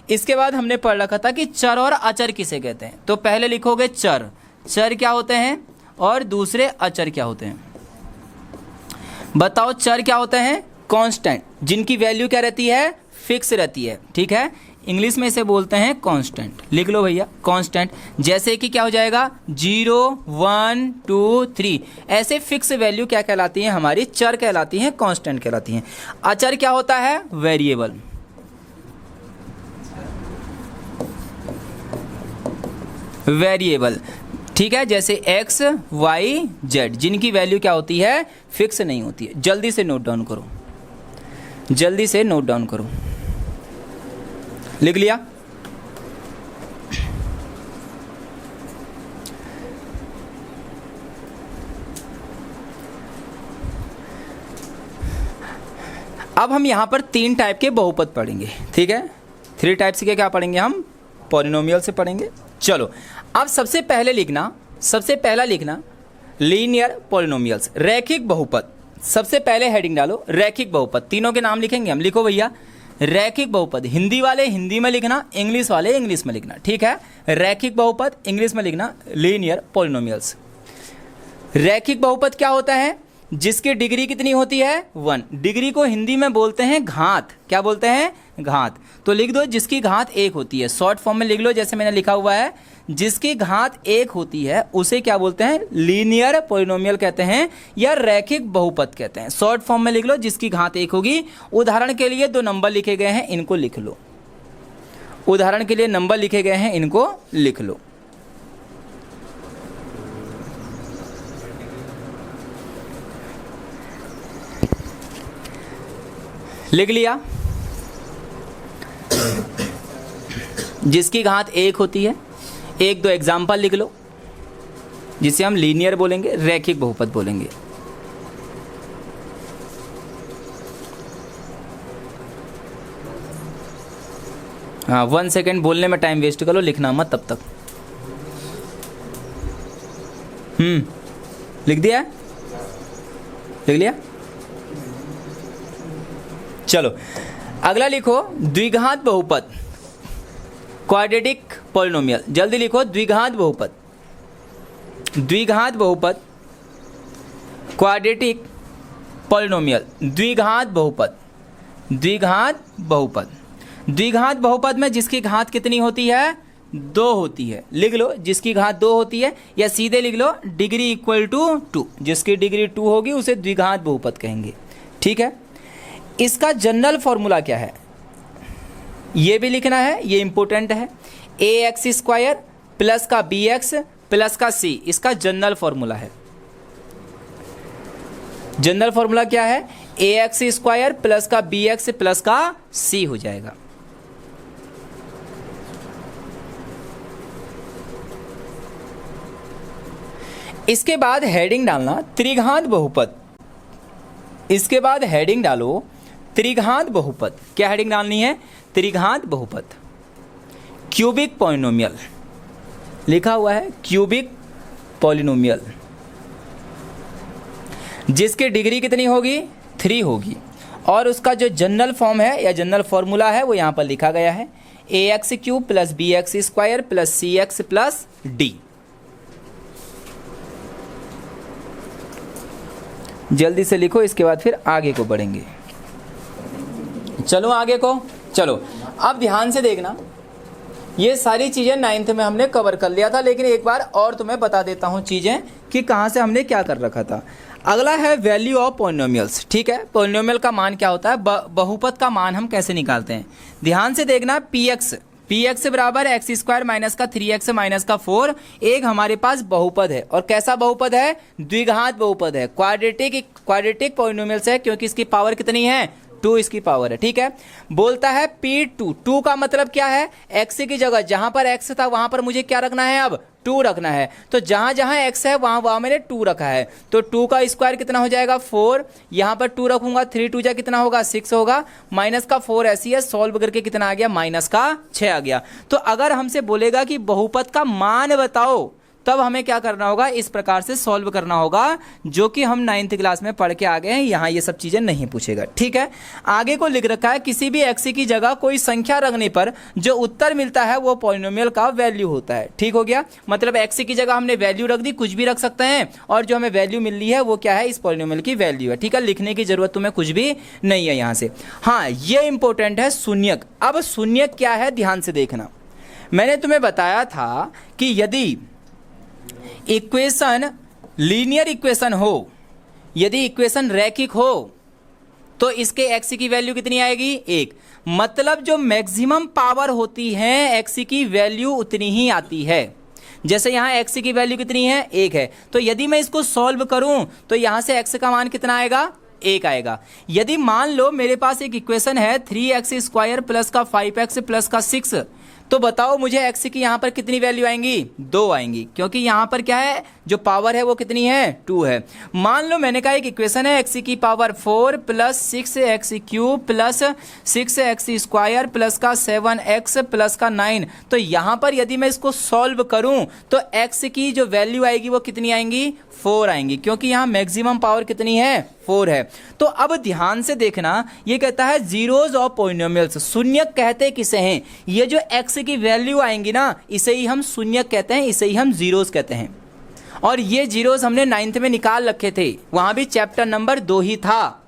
इसके बाद हमने पढ़ रखा था कि चर और अचर किसे कहते हैं। तो पहले लिखोगे चर, चर क्या होते हैं, और दूसरे अचर क्या होते हैं। बताओ चर क्या होते हैं, कांस्टेंट, जिनकी वैल्यू क्या रहती है, फिक्स रहती है। ठीक है, इंग्लिश में इसे बोलते हैं कांस्टेंट। लिख लो भैया, कांस्टेंट। जैसे कि क्या हो जाएगा, 0 1 2 3, ऐसे फिक्स वैल्यू क्या कहलाती हैं, हमारी चर कहलाती हैं, कांस्टेंट कहलाती हैं। अचर क्या होता है, वेरिएबल। वेरिएबल, ठीक है, जैसे x y z, जिनकी वैल्यू क्या होती है, फिक्स नहीं होती है। जल्दी से नोट डाउन करो, जल्दी से नोट डाउन करो। लिख लिया। अब हम यहां पर 3 टाइप के बहुपद पढ़ेंगे। ठीक है, 3 टाइप्स के क्या पढ़ेंगे हम, पॉलिनोमियल से पढ़ेंगे। चलो, अब सबसे पहले लिखना, सबसे पहला लिखना लीनियर पॉलिनोमियल्स, रैखिक बहुपद। सबसे पहले हेडिंग डालो रैखिक बहुपद, तीनों के नाम लिखेंगे हम। लिखो भैया, रैखिक बहुपद, हिंदी वाले हिंदी में लिखना, इंग्लिश वाले इंग्लिश में लिखना। ठीक है, रैखिक बहुपद, इंग्लिश में लिखना लीनियर पॉलिनोमियल्स। रैखिक बहुपद क्या होता है, जिसकी डिग्री कितनी होती है, 1। डिग्री को हिंदी में बोलते हैं घात। क्या बोलते हैं, घात। तो लिख दो जिसकी घात 1 होती है, शॉर्ट फॉर्म में लिख लो, जैसे मैंने लिखा हुआ है, जिसकी घात 1 होती है उसे क्या बोलते हैं, लीनियर पॉलिनोमियल कहते हैं, या रैखिक बहुपद कहते हैं। शॉर्ट फॉर्म में लिख लो, जिसकी घात 1 होगी। उदाहरण के लिए 2 नंबर लिखे गए हैं, इनको लिख लो। उदाहरण के लिए नंबर लिखे गए हैं, इनको लिख लो। लिख लिया? जिसकी घात 1 होती है, एक दो एग्जाम्पल लिख लो जिसे हम लीनियर बोलेंगे, रैखिक बहुपद बोलेंगे। हाँ, 1 सेकेंड बोलने में टाइम वेस्ट करो, लिखना मत तब तक। लिख दिया? लिख लिया? चलो अगला लिखो, द्विघात बहुपद, क्वाड्रेटिक पॉलिनोमियल। जल्दी लिखो, द्विघात बहुपद, द्विघात बहुपद, क्वाड्रेटिक पॉलिनोमियल, द्विघात बहुपद, द्विघात बहुपद। द्विघात बहुपद में जिसकी घात कितनी होती है? 2 होती है। लिख लो, जिसकी घात 2 होती है, या सीधे लिख लो डिग्री इक्वल टू 2। जिसकी डिग्री 2 होगी उसे द्विघात बहुपद कहेंगे। ठीक है, इसका जनरल फॉर्मूला क्या है ये भी लिखना है, ये इंपॉर्टेंट है। ax² प्लस का bx प्लस का c, इसका जनरल फॉर्मूला है। जनरल फॉर्मूला क्या है? ax² प्लस का bx प्लस का c हो जाएगा। इसके बाद हेडिंग डालना त्रिघात बहुपद। इसके बाद हेडिंग डालो त्रिघात बहुपद। क्या हेडिंग डालनी है? त्रिघात बहुपद, क्यूबिक पॉलिनोमियल। लिखा हुआ है क्यूबिक पॉलिनोमियल, जिसकी डिग्री कितनी होगी? 3 होगी। और उसका जो जनरल फॉर्म है या जनरल फॉर्मूला है वो यहां पर लिखा गया है, ax³ plus bx² plus cx plus d। जल्दी से लिखो, इसके बाद फिर आगे को बढ़ेंगे। चलो आगे को, चलो अब ध्यान से देखना। ये सारी चीज़ें 9th में हमने कवर कर लिया था, लेकिन एक बार और तुम्हें बता देता हूँ चीज़ें कि कहाँ से हमने क्या कर रखा था। अगला है वैल्यू ऑफ पॉलिनोमियल्स। ठीक है, पॉलिनोमियल का मान क्या होता है, बहुपद का मान हम कैसे निकालते हैं। ध्यान से देखना, px बराबर x² माइनस का 3x माइनस का 4 एक हमारे पास बहुपद है। और कैसा बहुपद है? द्विघात बहुपद है, क्वाड्रेटिक पॉलिनोमियल्स है, क्योंकि इसकी पावर कितनी है? 2 इसकी पावर है। ठीक है, बोलता है P2। 2 का मतलब क्या है? x की जगह जहां पर x था वहां पर मुझे क्या रखना है? अब 2 रखना है। तो जहां जहां x है वहां मैंने 2 रखा है। तो 2 का स्क्वायर कितना हो जाएगा? 4। यहां पर 2 रखूंगा, 3 2 जा कितना होगा? 6 होगा। माइनस का 4 ऐसी है, सॉल्व करके कितना आ गया? माइनस का 6 आ गया। तो अगर हमसे बोलेगा कि बहुपद का मान बताओ, तब हमें क्या करना होगा? इस प्रकार से सॉल्व करना होगा, जो कि हम 9th क्लास में पढ़ के आ गए हैं। यहाँ ये सब चीजें नहीं पूछेगा। ठीक है, आगे को लिख रखा है, किसी भी x की जगह कोई संख्या रखने पर जो उत्तर मिलता है वो पॉलिनोमियल का वैल्यू होता है। ठीक हो गया, मतलब x की जगह हमने वैल्यू रख दी, कुछ भी रख सकते हैं, और जो हमें वैल्यू मिल रही है वो क्या है? इस पॉलिनोमियल की वैल्यू है। ठीक है, लिखने की जरूरत तुम्हें कुछ भी नहीं है यहाँ से। हाँ, ये इंपॉर्टेंट है शून्यक। अब शून्यक क्या है, ध्यान से देखना। मैंने तुम्हें बताया था कि यदि इक्वेशन लीनियर इक्वेशन हो, यदि इक्वेशन रैखिक हो, तो इसके x की वैल्यू कितनी आएगी? 1। मतलब जो मैक्सिमम पावर होती है x की वैल्यू उतनी ही आती है। जैसे यहाँ x की वैल्यू कितनी है? 1 है। तो यदि मैं इसको सॉल्व करूं तो यहां से x का मान कितना आएगा? 1 आएगा। यदि मान लो मेरे पास एक इक्वेशन है 3x² प्लस का 5x प्लस का 6, तो बताओ मुझे x की यहाँ पर कितनी वैल्यू आएंगी? 2 आएंगी, क्योंकि यहाँ पर क्या है? जो पावर है वो कितनी है? 2 है। मान लो मैंने कहा एक इक्वेशन है x की power 4 plus 6x³ plus 6x² plus का 7x प्लस का 9। तो यहाँ पर यदि मैं इसको सॉल्व करूं तो x की जो वैल्यू आएगी वो कितनी आएंगी? 4 आएंगी, क्योंकि यहाँ मैक्सिमम पावर कितनी है? 4 है। तो अब ध्यान से देखना, ये कहता है जीरोज ऑफ पॉलिनोमियल्स। शून्यक कहते किसे हैं? ये जो x की वैल्यू आएंगी ना, इसे ही हम शून्यक कहते हैं, इसे ही हम जीरोज कहते हैं। और ये जीरोज हमने 9th में निकाल रखे थे, वहां भी चैप्टर नंबर 2 ही था।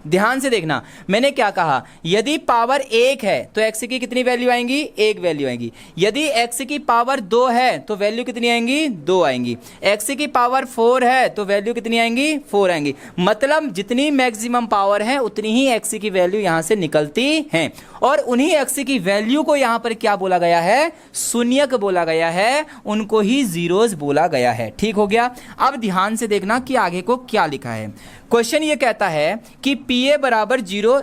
ध्यान से देखना, मैंने क्या कहा, यदि पावर 1 है तो x की कितनी वैल्यू आएंगी, 1 वैल्यू आएंगी। यदि x की पावर 2 है तो वैल्यू कितनी आएंगी, 2 आएंगी। x की पावर 4 है तो वैल्यू कितनी आएंगी, 4 आएंगी। मतलब जितनी मैक्सिमम पावर है उतनी ही x की वैल्यू यहां से निकलती है, और उन्हीं x की वैल्यू को यहां पर क्या बोला गया है, शून्यक बोला गया है, उनको ही जीरोस बोला गया है। ठीक हो गया। अब ध्यान से देखना कि आगे को क्या लिखा है। क्वेश्चन ये कहता है कि PA बराबर 0,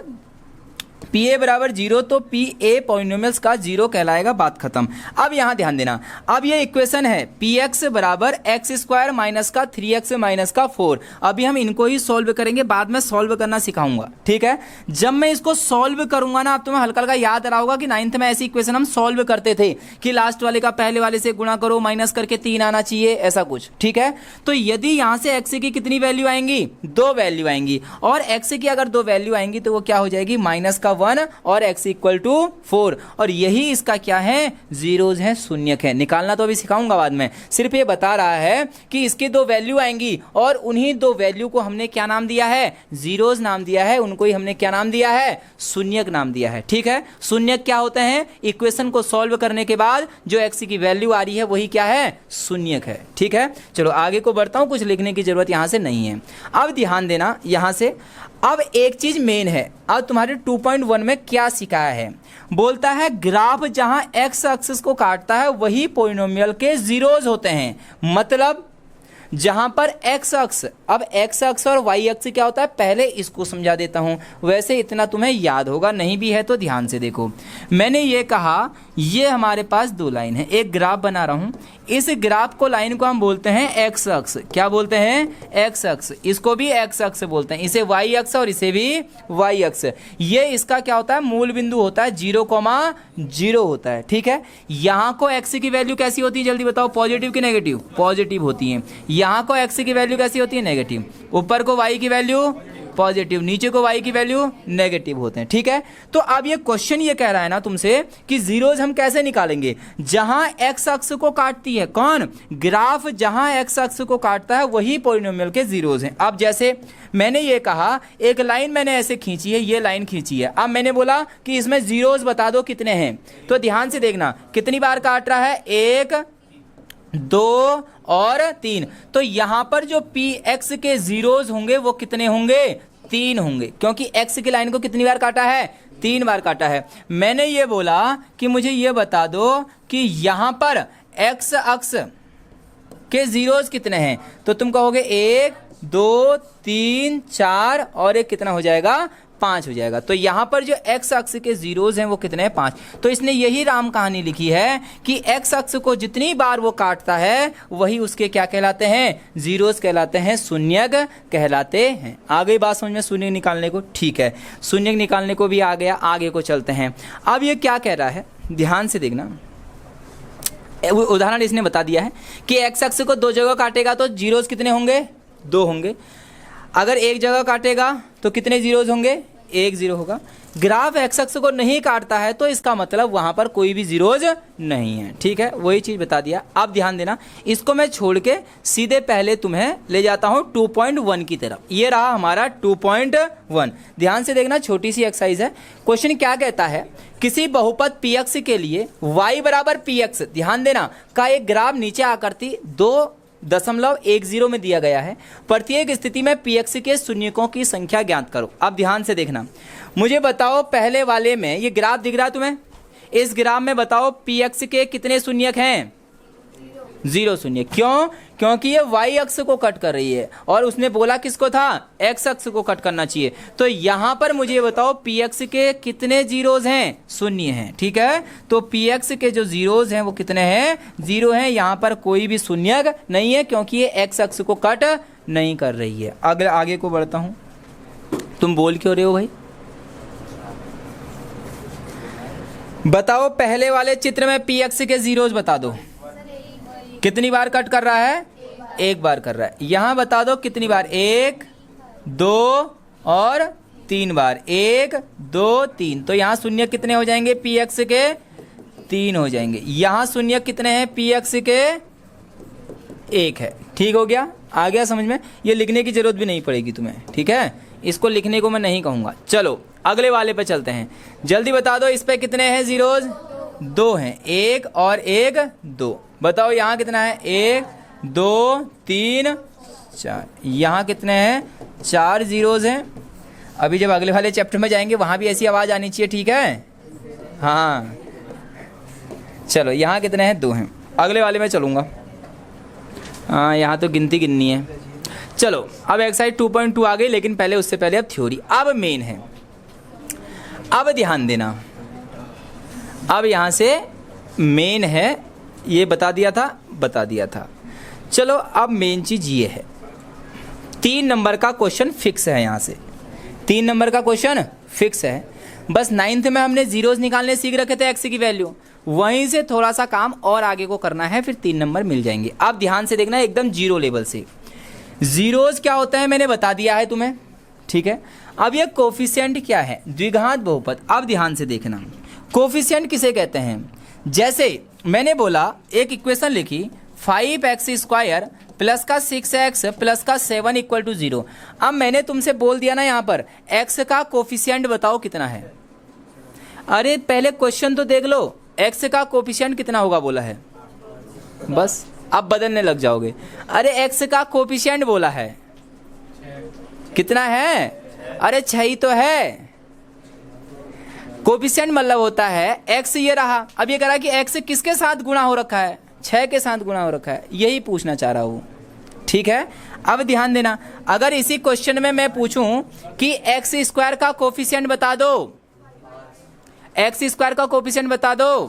PA बराबर 0 तो PA पॉलिनोमियल्स का 0 कहलाएगा, बात खत्म। अब यहां ध्यान देना, अब ये इक्वेशन है PX बराबर x स्क्वायर माइनस का 3x माइनस का 4। अभी हम इनको ही सॉल्व करेंगे, बाद में सॉल्व करना सिखाऊंगा, ठीक है। जब मैं इसको सॉल्व करूंगा ना, अब तुम्हें हल्का हल्का याद आ रहा होगा कि 9th में ऐसी इक्वेशन हम सॉल्व करते थे कि लास्ट वाले का पहले वाले से गुणा करो, माइनस करके 3 आना चाहिए, ऐसा कुछ, ठीक है। तो यदि यहां से x की कितनी वैल्यू आएंगी, 2 वैल्यू आएंगी, और x की अगर 2 वैल्यू आएंगी तो वो क्या हो जाएगी, माइनस का 1 और x इक्वल टू 4, और यही इसका क्या है, जीरोज है, शून्यक है। निकालना तो अभी सिखाऊंगा बाद में, सिर्फ ये बता रहा है कि इसकी 2 वैल्यू आएंगी और उन्हीं 2 वैल्यू को हमने क्या नाम दिया है, जीरोज नाम दिया है, उनको ही हमने क्या नाम दिया है, शून्यक नाम दिया है, ठीक है। शून्यक क्या होते हैं, इक्वेशन को सॉल्व करने के बाद जो x की वैल्यू आ रही है वही क्या है, शून्यक है, ठीक है। चलो आगे को बढ़ता हूं, कुछ लिखने की जरूरत यहां से नहीं है। अब ध्यान देना यहां से, अब एक चीज मेन है, अब तुम्हारे 2.1 में क्या सिखाया है, बोलता है ग्राफ जहां x एक्सिस को काटता है वही पॉलिनोमियल के जीरोज होते हैं। मतलब जहां पर x अक्ष, अब x अक्ष और y अक्ष क्या होता है, पहले इसको समझा देता हूं, वैसे इतना तुम्हें याद होगा, नहीं भी है तो ध्यान से देखो। मैंने ये कहा ये हमारे पास 2 लाइन है, एक ग्राफ बना रहा हूं, इस ग्राफ को, लाइन को हम बोलते हैं x अक्ष। क्या बोलते हैं, x अक्ष। इसको भी x अक्ष बोलते हैं, इसे y अक्ष और इसे भी y अक्ष। ये इसका क्या होता है, मूल बिंदु होता है, 0,0 होता है, ठीक है। यहां को x की वैल्यू कैसी होती है, जल्दी बताओ, पॉजिटिव की नेगेटिव, पॉजिटिव होती है। यहां को x की वैल्यू कैसी होती है, नेगेटिव। ऊपर को y की वैल्यू पॉजिटिव, नीचे को y की वैल्यू नेगेटिव होते हैं, ठीक है। तो अब ये क्वेश्चन ये कह रहा है ना तुमसे कि जीरोज हम कैसे निकालेंगे, जहां x अक्ष को काटती है कौन, ग्राफ जहां x अक्ष को काटता है वही पॉलिनोमियल के जीरोज हैं। अब जैसे मैंने ये कहा, एक लाइन मैंने ऐसे खींची है, ये लाइन खींची है, अब मैंने बोला कि इसमें जीरोज बता दो कितने हैं, तो ध्यान से देखना कितनी बार काट रहा है, 1, 2 और 3। तो यहां पर जो px के जीरोज होंगे वो कितने होंगे, 3 होंगे, क्योंकि x की लाइन को कितनी बार काटा है, 3 बार काटा है। मैंने ये बोला कि मुझे ये बता दो कि यहां पर x अक्ष के जीरोज कितने हैं, तो तुम कहोगे 1, 2, 3, 4 और एक कितना हो जाएगा, 5 हो जाएगा। तो यहां पर जो x अक्ष के जीरोज हैं वो कितने हैं, 5। तो इसने यही राम कहानी लिखी है कि x अक्ष को जितनी बार वो काटता है वही उसके क्या कहलाते हैं, जीरोज कहलाते हैं, शून्यक कहलाते हैं। आ गई बात समझ में, शून्यक निकालने को, ठीक है, शून्यक निकालने को भी आ गया। आगे को चलते हैं। अब ये क्या कह रहा है, ध्यान से देखना, उदाहरण इसने बता दिया है कि x अक्ष को 2 जगह काटेगा तो जीरोज कितने होंगे, 2 होंगे। अगर एक जगह काटेगा तो कितने जीरोज होंगे, 1 जीरो होगा। ग्राफ x अक्ष को नहीं काटता है तो इसका मतलब वहां पर कोई भी जीरोज नहीं है, ठीक है, वही चीज बता दिया। अब ध्यान देना, इसको मैं छोड़ के सीधे पहले तुम्हें ले जाता हूं 2.1 की तरफ। ये रहा हमारा 2.1। ध्यान से देखना, छोटी सी एक्सरसाइज है। क्वेश्चन क्या कहता है, किसी बहुपद px के लिए y बराबर px, ध्यान देना, का एक ग्राफ नीचे आकृति 2.10 में दिया गया है। प्रत्येक स्थिति में px के शून्यकों की संख्या ज्ञात करो। अब ध्यान से देखना, मुझे बताओ पहले वाले में ये ग्राफ दिख रहा है तुम्हें, इस ग्राफ में बताओ px के कितने शून्यक हैं, 0 शून्य। क्यों, क्योंकि ये y अक्ष को कट कर रही है और उसने बोला किसको था, x अक्ष को कट करना चाहिए। तो यहां पर मुझे बताओ px के कितने जीरोज हैं, शून्य हैं, ठीक है। तो px के जो जीरोज हैं वो कितने हैं, 0 हैं। यहां पर कोई भी शून्यक नहीं है क्योंकि ये x अक्ष को कट नहीं कर रही है। अगर आगे को बढ़ता हूं, तुम बोल क्यों रहे हो भाई, बताओ पहले वाले चित्र में px के जीरोज बता दो, कितनी बार कट कर रहा है, 1 बार कर रहा है। यहां बता दो कितनी बार, 1, 2 और 3 बार, 1, 2, 3। तो यहां शून्य कितने हो जाएंगे, px के 3 हो जाएंगे। यहां शून्य कितने हैं, px के 1 है, ठीक हो गया। आ गया समझ में, ये लिखने की जरूरत भी नहीं पड़ेगी तुम्हें, ठीक है, इसको लिखने को मैं नहीं कहूँगा। चलो अगले वाले पे चलते हैं, जल्दी बता दो इस पे कितने हैं जीरोज? 2 हैं, 1 और 1 2। बताओ यहाँ कितना है? 1 2 3 4। यहाँ कितने हैं? 4 जीरोज हैं। अभी जब अगले वाले चैप्टर में जाएंगे वहाँ भी ऐसी आवाज़ आनी चाहिए, ठीक है? हाँ चलो यहाँ कितने हैं? 2 हैं। अगले वाले में चलूँगा। हाँ यहाँ तो गिनती गिननी है। चलो अब एक्सरसाइज 2.2 आ गई, लेकिन पहले उससे पहले अब थ्योरी। अब मेन है, अब ध्यान देना। अब यहाँ से मेन है, ये बता दिया था। चलो अब मेन चीज़ ये है, 3 नंबर का क्वेश्चन फिक्स है। यहाँ से 3 नंबर का क्वेश्चन फिक्स है। बस 9th में हमने जीरोज निकालने सीख रखे थे एक्स की वैल्यू, वहीं से थोड़ा सा काम और आगे को करना है, फिर 3 नंबर मिल जाएंगे। अब ध्यान से देखना एकदम जीरो लेवल से। जीरोज क्या होता है मैंने बता दिया है तुम्हें, ठीक है? अब ये कोफिशिएंट क्या है? द्विघात बहुपद। अब ध्यान से देखना, कोफिशिएंट किसे कहते हैं? जैसे मैंने बोला एक इक्वेशन लिखी 5x² प्लस का 6x प्लस का 7 इक्वल टू 0। अब मैंने तुमसे बोल दिया ना यहाँ पर x का कोफिशिएंट बताओ कितना है। अरे पहले क्वेश्चन तो देख लो, x का कोफिशिएंट कितना होगा बोला है, बस अब बदलने लग जाओगे। अरे x का कोफिशिएंट बोला है कितना है? अरे 6 ही तो है। कोफिशिएंट मतलब होता है x ये रहा, अब ये कह रहा है कि x किसके साथ गुणा हो रखा है? 6 के साथ गुणा हो रखा है, यही पूछना चाह रहा हूँ, ठीक है? अब ध्यान देना, अगर इसी क्वेश्चन में मैं पूछूं कि x² का कोफिशिएंट बता दो, x² का कोफिशिएंट बता दो,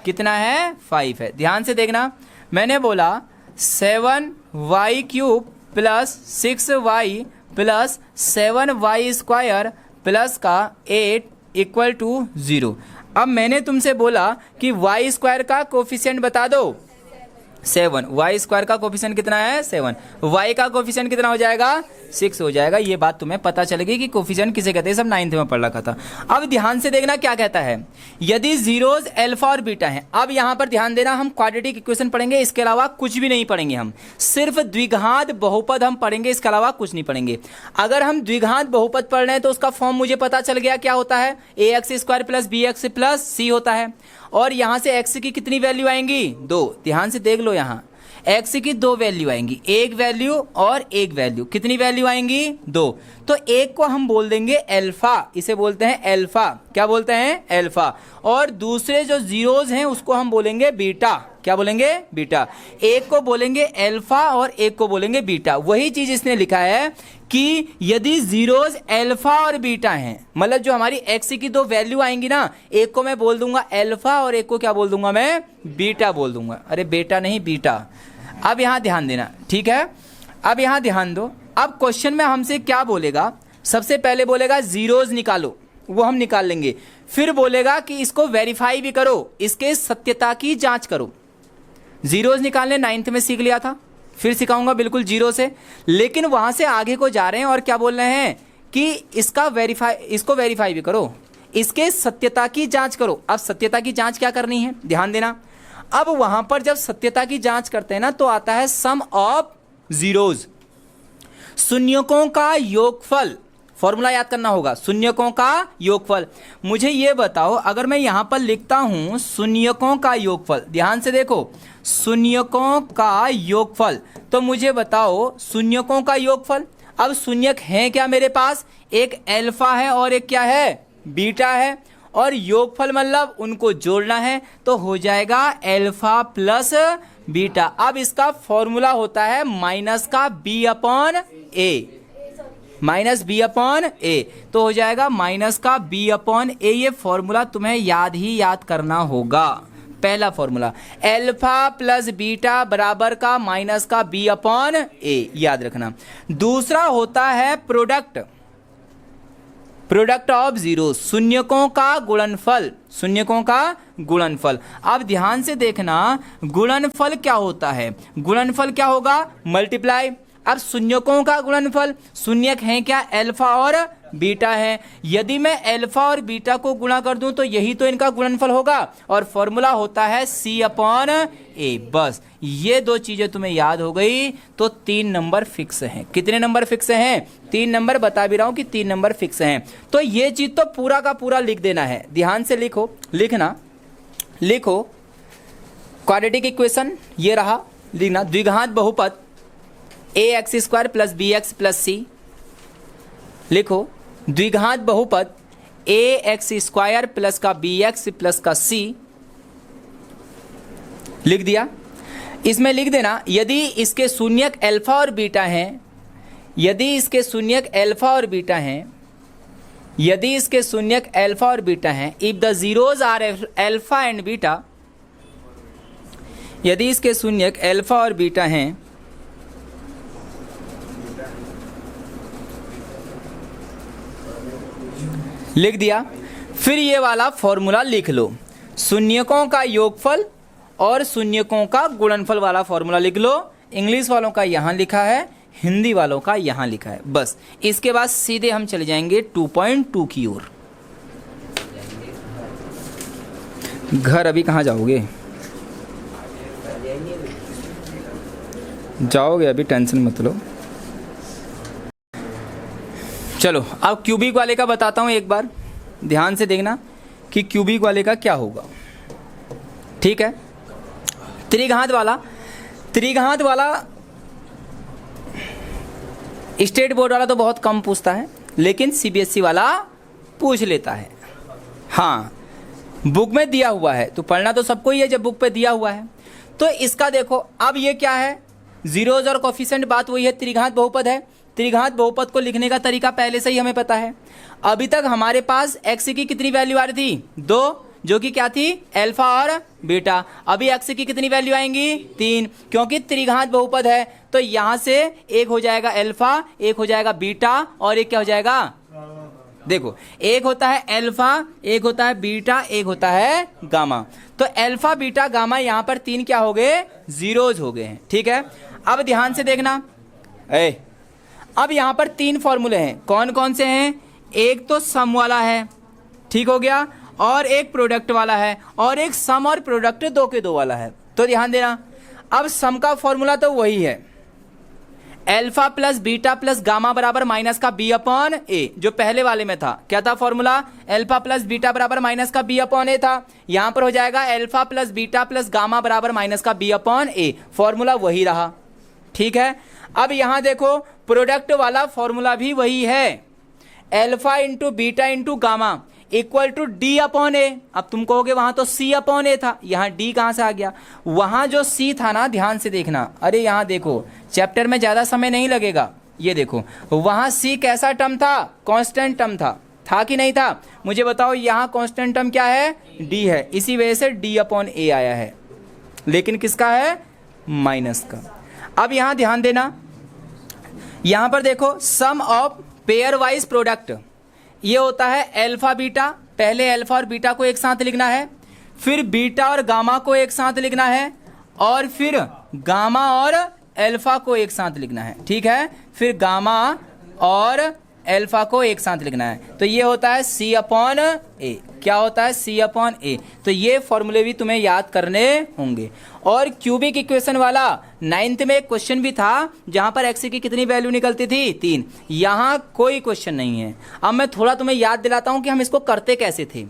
कितना है? 5 है। ध्यान से देखना, मैंने बोला 7y³ plus 6y plus 7y² plus का 8 इक्वल टू 0। अब मैंने तुमसे बोला कि y² का कोफिशिएंट बता दो 7, y² का कोफिशिएंट कितना है? 7। y का कोफिशिएंट कितना हो जाएगा? 6 हो जाएगा। ये बात तुम्हें पता चलेगी कि कोफिशिएंट किसे कहते हैं, सब 9th में पढ़ रखा था। अब ध्यान से देखना क्या कहता है, यदि जीरोज अल्फा और बीटा हैं। अब यहाँ पर ध्यान देना, हम क्वाड्रेटिक इक्वेशन पढ़ेंगे, इसके अलावा कुछ भी नहीं पढ़ेंगे, हम सिर्फ द्विघात बहुपद हम पढ़ेंगे, इसके अलावा कुछ नहीं पढ़ेंगे। अगर हम द्विघात बहुपद पढ़ रहे हैं तो उसका फॉर्म मुझे पता चल गया क्या होता है, ax² plus bx plus c होता है। और यहाँ से x की कितनी वैल्यू आएंगी? 2। ध्यान से देख लो, यहाँ x की 2 वैल्यू आएंगी, एक वैल्यू और एक वैल्यू। कितनी वैल्यू आएंगी? 2। तो एक को हम बोल देंगे अल्फा, इसे बोलते हैं अल्फा। क्या बोलते हैं? अल्फा। और दूसरे जो जीरोज हैं उसको हम बोलेंगे बीटा। क्या बोलेंगे? बीटा। एक को बोलेंगे अल्फा और एक को बोलेंगे बीटा। वही चीज इसने लिखा है कि यदि जीरोज अल्फा और बीटा हैं, मतलब जो हमारी एक्स की 2 वैल्यू आएंगी ना, एक को मैं बोल दूंगा अल्फा और एक को क्या बोल दूंगा मैं? बीटा बोल दूंगा। अरे बेटा नहीं, बीटा। अब यहां ध्यान देना, ठीक है? अब यहां ध्यान दो, अब क्वेश्चन में हमसे क्या बोलेगा? सबसे पहले बोलेगा जीरोज निकालो, वो हम निकाल लेंगे। फिर बोलेगा कि इसको वेरीफाई भी करो, इसके सत्यता की जांच करो। जीरोज निकालने 9th में सीख लिया था, फिर सिखाऊंगा बिल्कुल जीरो से। लेकिन वहां से आगे को जा रहे हैं और क्या बोल रहे हैं कि इसको वेरीफाई भी करो, इसके सत्यता की जांच करो। अब सत्यता की जांच क्या करनी है, ध्यान देना। अब वहां पर जब सत्यता की जांच करते हैं ना, तो आता है सम ऑफ जीरोज, शून्यकों का योगफल। फॉर्मूला याद करना होगा, शून्यकों का योगफल। मुझे ये बताओ, अगर मैं यहां पर लिखता हूं शून्यकों का योगफल, ध्यान से देखो, शून्यकों का योगफल, तो मुझे बताओ शून्यकों का योगफल। अब शून्यक है क्या मेरे पास? एक अल्फा है और एक क्या है? बीटा है। और योगफल मतलब उनको जोड़ना है, तो हो जाएगा अल्फा प्लस बीटा। अब इसका फॉर्मूला होता है माइनस का b/a, माइनस b/a, तो हो जाएगा माइनस का b/a। ये फॉर्मूला तुम्हें याद करना होगा। पहला फॉर्मूला अल्फा प्लस बीटा बराबर का माइनस का b/a, याद रखना। दूसरा होता है प्रोडक्ट ऑफ जीरो, शून्यकों का गुणनफल, शून्यकों का गुणनफल। अब ध्यान से देखना, गुणनफल क्या होता है? गुणनफल क्या होगा? मल्टीप्लाई। अब शून्यकों का गुणनफल, शून्यक है क्या? अल्फा और बीटा है। यदि मैं अल्फा और बीटा को गुणा कर दूं तो यही तो इनका गुणनफल होगा और फॉर्मूला होता है C अपॉन A। बस ये दो चीजें तुम्हें याद हो गई तो 3 नंबर फिक्स हैं। कितने नंबर फिक्स हैं? 3 नंबर, बता भी रहा हूं कि 3 नंबर फिक्स हैं। तो ये चीज तो पूरा का पूरा लिख देना है, ध्यान से लिखो, लिखो क्वाड्रेटिक इक्वेशन ये रहा, लिखना द्विघात बहुपद ax² plus bx plus c। लिखो द्विघात बहुपद ax² प्लस का bx प्लस का c। लिख दिया। इसमें लिख देना यदि इसके शून्यक अल्फा और बीटा हैं, यदि इसके शून्यक अल्फा और बीटा हैं, यदि इसके शून्यक अल्फा और बीटा हैं, if the zeros are alpha and beta, यदि इसके शून्यक अल्फा और बीटा हैं, लिख दिया। फिर ये वाला फॉर्मूला लिख लो, शून्यकों का योगफल और शून्यकों का गुणनफल वाला फॉर्मूला लिख लो। इंग्लिश वालों का यहां लिखा है, हिंदी वालों का यहां लिखा है। बस इसके बाद सीधे हम चले जाएंगे 2.2 की ओर। घर अभी कहाँ जाओगे? जाओगे अभी, टेंशन मत लो। चलो अब क्यूबिक वाले का बताता हूं, एक बार ध्यान से देखना कि क्यूबिक वाले का क्या होगा। ठीक है, त्रिघात वाला स्टेट बोर्ड वाला तो बहुत कम पूछता है, लेकिन सीबीएसई वाला पूछ लेता है। हाँ, बुक में दिया हुआ है तो पढ़ना तो सबको ही है जब बुक पे दिया हुआ है। तो इसका देखो, अब ये क्या है, जीरोज और कोफिशिएंट, बात वही है, त्रिघात बहुपद है। त्रिघात बहुपद को लिखने का तरीका पहले से ही हमें पता है। अभी तक हमारे पास x की कितनी वैल्यू आ रही थी? 2, जो कि क्या थी? अल्फा और बीटा। अभी x की कितनी वैल्यू आएंगी? 3, क्योंकि त्रिघात बहुपद है तो यहां से एक हो जाएगा अल्फा, एक हो जाएगा बीटा और एक क्या हो जाएगा? देखो, एक होता है अल्फा, एक होता है बीटा, एक होता है गामा। तो अल्फा बीटा गामा यहां पर 3 क्या हो गए? जीरोज हो गए हैं। ठीक है, अब ध्यान से देखना, अब यहां पर 3 फॉर्मूले हैं। कौन कौन से हैं? एक तो सम वाला है, ठीक हो गया, और एक प्रोडक्ट वाला है, और एक सम और प्रोडक्ट 2 के 2 वाला है। तो ध्यान देना, अब सम का फॉर्मूला तो वही है, alpha plus beta plus gamma बराबर माइनस का बी अपॉन ए, जो पहले वाले में था। क्या था फॉर्मूला? अल्फा प्लस बीटा बराबर माइनस का बी अपॉन ए था। यहां पर हो जाएगा alpha plus beta plus gamma बराबर माइनस का बी अपॉन ए, फॉर्मूला वही रहा। ठीक है, अब यहां देखो, प्रोडक्ट वाला फॉर्मूला भी वही है, alpha into beta into gamma equal to D upon A. अब तुम कहोगे वहां तो सी अपॉन ए था, यहां डी कहां से आ गया? वहां जो सी था ना, ध्यान से देखना, अरे यहां देखो, चैप्टर में ज्यादा समय नहीं लगेगा, ये देखो, वहां सी कैसा टर्म था? कांस्टेंट टर्म था कि नहीं था? मुझे बताओ, यहां कांस्टेंट टर्म क्या है? डी है, इसी वजह से डी अपॉन ए आया है, लेकिन किसका है? माइनस का। अब यहां ध्यान देना, यहां पर देखो, सम ऑफ पेयर वाइज प्रोडक्ट, ये होता है अल्फा बीटा। पहले अल्फा और बीटा को एक साथ लिखना है, फिर बीटा और गामा को एक साथ लिखना है, और फिर गामा और अल्फा को एक साथ लिखना है। ठीक है, फिर गामा और अल्फा को एक साथ लिखना है। तो ये होता है सी अपॉन ए। क्या होता है? सी अपॉन ए। तो ये फॉर्मूले भी तुम्हें याद करने होंगे। और क्यूबिक इक्वेशन वाला 9th में एक क्वेश्चन भी था जहां पर एक्स की कितनी वैल्यू निकलती थी? 3। यहां कोई क्वेश्चन नहीं है। अब मैं थोड़ा तुम्हें याद दिलाता हूं कि हम इसको करते कैसे थे।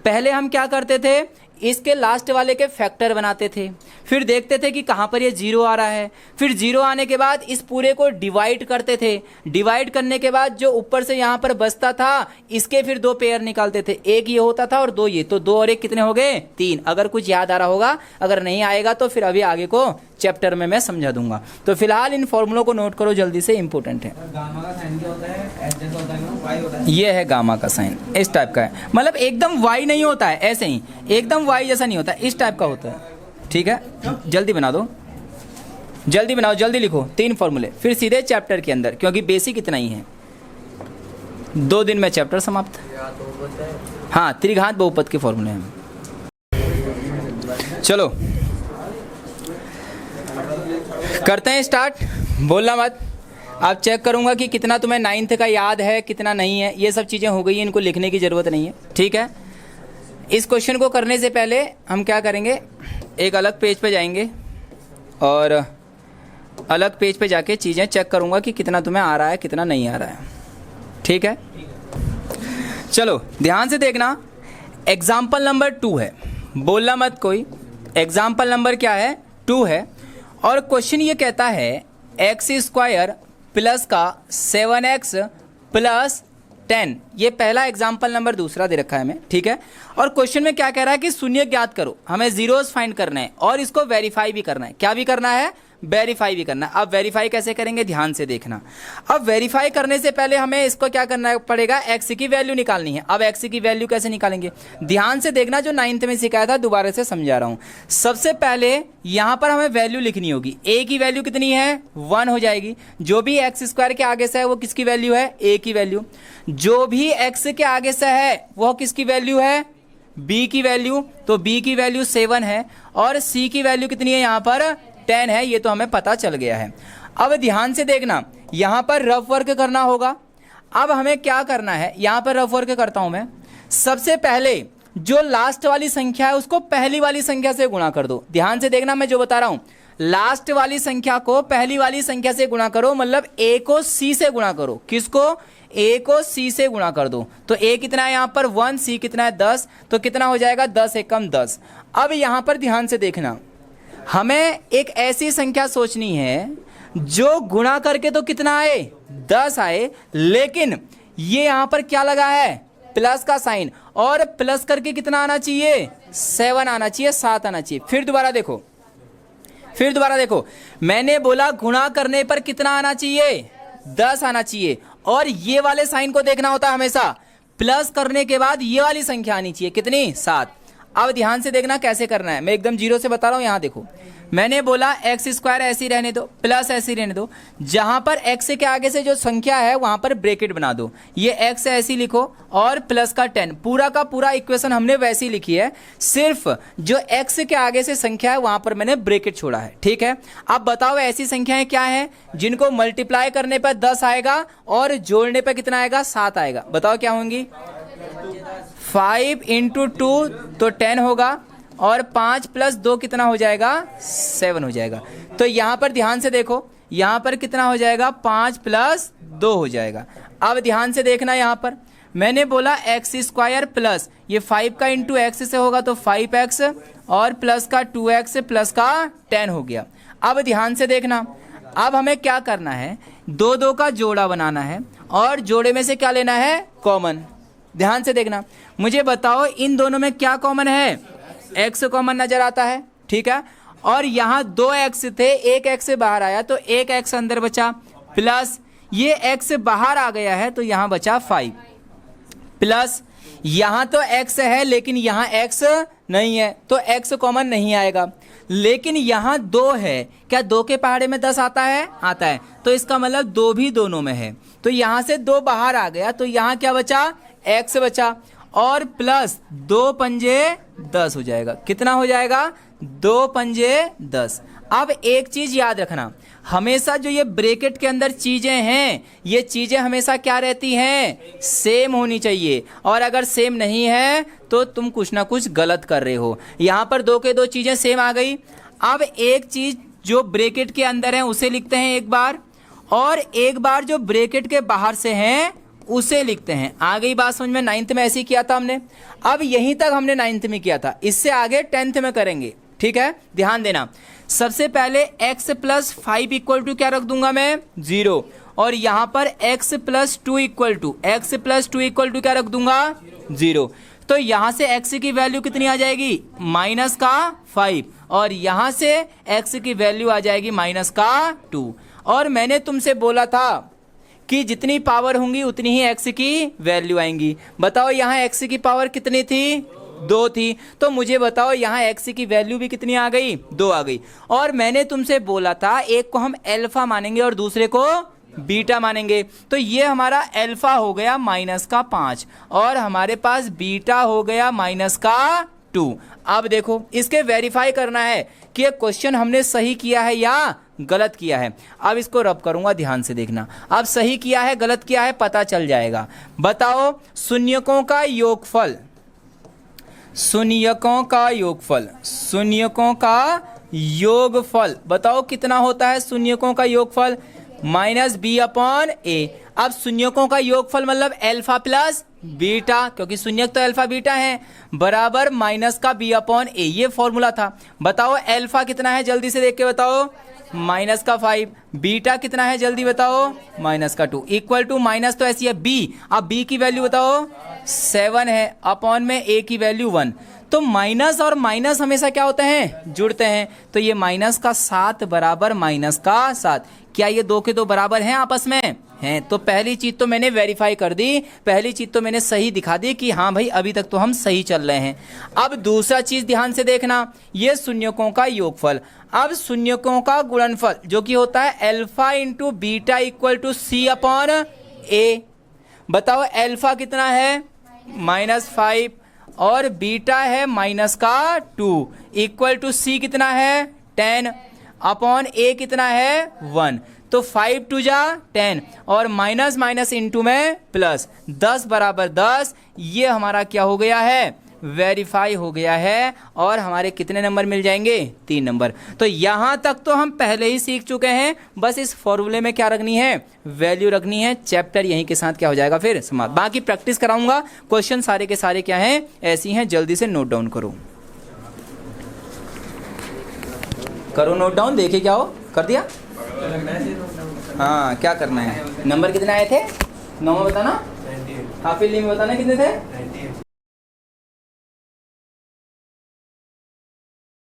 पहले हम क्या करते थे, इसके लास्ट वाले के फैक्टर बनाते थे, फिर देखते थे कि कहां पर ये 0 आ रहा है, फिर 0 आने के बाद इस पूरे को डिवाइड करते थे। डिवाइड करने के बाद जो ऊपर से यहां पर बचता था, इसके फिर 2 पेयर निकालते थे, एक ये होता था और 2 ये, तो 2 और 1 कितने हो गए? 3। अगर कुछ याद आ रहा होगा, अगर नहीं आएगा तो फिर अभी आगे को चैप्टर में मैं समझा दूंगा। तो फिलहाल इन फॉर्मूलों को नोट करो जल्दी से, इंपॉर्टेंट है। गामा का साइन क्या होता है? एच जैसा होता है, वाई होता है। ये है गामा का साइन, इस टाइप का है, मतलब एकदम वाई नहीं होता है, ऐसे ही एकदम वाई जैसा नहीं होता, इस टाइप का होता है। ठीक है, जल्दी बना दो, जल्दी बनाओ, जल्दी लिखो 3 फॉर्मूले, फिर सीधे चैप्टर के अंदर, क्योंकि बेसिक इतना ही है। 2 दिन में चैप्टर समाप्त। हाँ, त्रिघात बहुपद के फॉर्मूले हैं। चलो करते हैं स्टार्ट, बोलना मत। अब चेक करूंगा कि कितना तुम्हें 9th का याद है कितना नहीं है। ये सब चीज़ें हो गई हैं, इनको लिखने की ज़रूरत नहीं है, ठीक है। इस क्वेश्चन को करने से पहले हम क्या करेंगे, एक अलग पेज पे जाएंगे और अलग पेज पे जाके चीज़ें चेक करूंगा कि कितना तुम्हें आ रहा है कितना नहीं आ रहा है, ठीक है। चलो ध्यान से देखना, एग्जाम्पल नंबर 2 है, बोलना मत कोई। एग्जाम्पल नंबर क्या है, 2 है। और क्वेश्चन ये कहता है x² प्लस का 7x प्लस 10, ये पहला एग्जाम्पल नंबर, दूसरा दे रखा है हमें, ठीक है। और क्वेश्चन में क्या कह रहा है कि शून्य ज्ञात करो, हमें जीरोस फाइंड करना है और इसको वेरीफाई भी करना है। क्या भी करना है, वेरीफाई भी करना है। अब वेरीफाई कैसे करेंगे, ध्यान से देखना। अब वेरीफाई करने से पहले हमें इसको क्या करना पड़ेगा, एक्स की वैल्यू निकालनी है। अब एक्स की वैल्यू कैसे निकालेंगे, ध्यान से देखना, जो 9th में सिखाया था दोबारा से समझा रहा हूं। सबसे पहले यहां पर हमें वैल्यू लिखनी होगी। ए की वैल्यू कितनी है, 1 हो जाएगी। जो भी x² के आगे से है वो किसकी वैल्यू है, ए की वैल्यू। जो भी x के आगे से है वो किसकी वैल्यू है, b की वैल्यू। तो b की वैल्यू 7 है और c की वैल्यू कितनी है, यहां पर 10 है। ये तो हमें पता चल गया है। अब ध्यान से देखना, यहां पर रफ वर्क करना होगा। अब हमें क्या करना है, यहां पर रफ वर्क करता हूं मैं। सबसे पहले जो लास्ट वाली संख्या है उसको पहली वाली संख्या से गुणा कर दो। ध्यान से देखना, मैं जो बता रहा हूं, लास्ट वाली संख्या को पहली वाली संख्या से गुणा करो, मतलब a को c से गुणा करो। किसको, a को c से गुणा कर दो। तो a कितना है यहां पर 1, c कितना है 10, तो कितना हो जाएगा 10 एकम 10। अब यहां पर ध्यान से देखना, हमें एक ऐसी संख्या सोचनी है जो गुणा करके तो कितना आए, 10 आए, लेकिन ये यहां पर क्या लगा है, प्लस का साइन, और प्लस करके कितना आना चाहिए, 7 आना चाहिए, 7 आना चाहिए। फिर दोबारा देखो, मैंने बोला गुणा करने पर कितना आना चाहिए, 10 आना चाहिए। और ये वाले साइन को देखना होता है हमेशा, प्लस करने के बाद ये वाली संख्या आनी चाहिए, कितनी, 7। अब ध्यान से देखना कैसे करना है, मैं एकदम जीरो से बता रहा हूं। यहां देखो, मैंने बोला x² ऐसी रहने दो, प्लस ऐसी रहने दो। जहां पर x के आगे से जो संख्या है वहां पर ब्रैकेट बना दो। ये x ऐसी लिखो और प्लस का 10, पूरा का पूरा इक्वेशन हमने वैसी लिखी है, सिर्फ जो x के आगे से संख्या है वहां पर मैंने ब्रैकेट छोड़ा है, ठीक है। अब बताओ ऐसी संख्याएं क्या है जिनको मल्टीप्लाई करने पर 10 आएगा और जोड़ने पर कितना आएगा, 7 आएगा। बताओ क्या होंगी, 5 × 2 तो 10 होगा, और 5 + 2 कितना हो जाएगा, 7 हो जाएगा। तो यहां पर ध्यान से देखो, यहां पर कितना हो जाएगा, 5 + 2 हो जाएगा। अब ध्यान से देखना, यहां पर मैंने बोला x² प्लस, ये 5 का × x से होगा तो 5x, और प्लस का 2x प्लस का 10 हो गया। अब ध्यान से देखना, अब हमें क्या करना है, 2 का जोड़ा बनाना है और जोड़े में से क्या लेना है, कॉमन। ध्यान से देखना, मुझे बताओ इन दोनों में क्या कॉमन है, x कॉमन नजर आता है, ठीक है। और यहां 2x थे, एक x बाहर आया तो एक x अंदर बचा, प्लस ये x बाहर आ गया है तो यहां बचा 5, प्लस यहां तो x है लेकिन यहां x नहीं है तो x कॉमन नहीं आएगा। लेकिन यहां 2 है, क्या 2 के पहाड़े में 10 आता है, आता है, तो इसका मतलब 2 भी दोनों में है। तो यहां से 2 बाहर आ गया तो यहां क्या बचा, x बचा, और प्लस 2 पंजे 10 हो जाएगा। कितना हो जाएगा, 2 पंजे 10। अब एक चीज याद रखना, हमेशा जो ये ब्रैकेट के अंदर चीजें हैं, ये चीजें हमेशा क्या रहती हैं, सेम होनी चाहिए। और अगर सेम नहीं है तो तुम कुछ ना कुछ गलत कर रहे हो। यहां पर 2 के 2 चीजें सेम आ गई। अब एक चीज जो ब्रैकेट के अंदर है उसे लिखते हैं एक बार, और एक बार जो ब्रैकेट के बाहर से है उसे लिखते हैं। आ गई बात समझ में, 9th में ऐसे ही किया था हमने। अब यहीं तक हमने 9th में किया था, इससे आगे 10th में करेंगे, ठीक है। ध्यान देना, सबसे पहले x + 5 = क्या रख दूंगा मैं, 0, और यहां पर x + 2 = क्या रख दूंगा, 0। तो यहां से x की वैल्यू कितनी आ जाएगी, -5, और यहां से x की वैल्यू आ जाएगी -2। और मैंने तुमसे बोला था कि जितनी पावर होंगी उतनी ही x की वैल्यू आएंगी। बताओ यहाँ x की पावर कितनी थी, 2 थी, तो मुझे बताओ यहाँ x की वैल्यू भी कितनी आ गई, 2 आ गई। और मैंने तुमसे बोला था एक को हम अल्फा मानेंगे और दूसरे को बीटा मानेंगे। तो ये हमारा अल्फा हो गया -5, और हमारे पास बीटा हो गया -2। अब देखो इसके वेरीफाई करना है कि ये क्वेश्चन हमने सही किया है या गलत किया है। अब इसको रब करूंगा, ध्यान से देखना। अब सही किया है गलत किया है पता चल जाएगा। बताओ शून्यकों का योगफल, शून्यकों का योगफल, शून्यकों का योगफल बताओ कितना होता है शून्यकों का योगफल? -b/a। अब शून्यकों का योगफल मतलब अल्फा प्लस बीटा, क्योंकि शून्यक तो अल्फा बीटा है, बराबर माइनस का b/a। ये फॉर्मूला था। बताओ अल्फा कितना है जल्दी से देख के बताओ, -5। बीटा कितना है जल्दी बताओ, -2। इक्वल टू माइनस तो ऐसी है b, अब b की वैल्यू बताओ 7 है, अपॉन में a की वैल्यू 1। तो माइनस और माइनस हमेशा क्या होते हैं, जुड़ते हैं। तो ये -7 बराबर -7। क्या ये 2 के 2 बराबर हैं आपस में? हैं। तो पहली चीज तो मैंने वेरीफाई कर दी, पहली चीज तो मैंने सही दिखा दी कि हाँ भाई अभी तक तो हम सही चल रहे हैं। अब दूसरा चीज ध्यान से देखना, ये शून्यकों का योगफल। अब शून्यकों का गुणनफल जो कि होता है alpha into beta equal to c/a। बताओ अल्फा कितना है -5 और बीटा है -2 इक्वल टू c कितना है 10 अपॉन a कितना है 1। तो 5 2 जा 10 और माइनस माइनस इंटू में प्लस, 10 बराबर 10। ये हमारा क्या हो गया है, वेरीफाई हो गया है। और हमारे कितने नंबर मिल जाएंगे, 3 नंबर। तो यहां तक तो हम पहले ही सीख चुके हैं, बस इस फॉर्मूले में क्या रखनी है, वैल्यू रखनी है। चैप्टर यहीं के साथ क्या हो जाएगा फिर समाप्त। बाकी प्रैक्टिस कराऊंगा, क्वेश्चन सारे के सारे क्या हैं, ऐसी हैं, जल्दी से नोट डाउन करो। करो नोट डाउन, देखे क्या हो, कर दिया? हाँ क्या करना है, नंबर कितने आए थे 9 में बताना, हाफिली में बताना कितने थे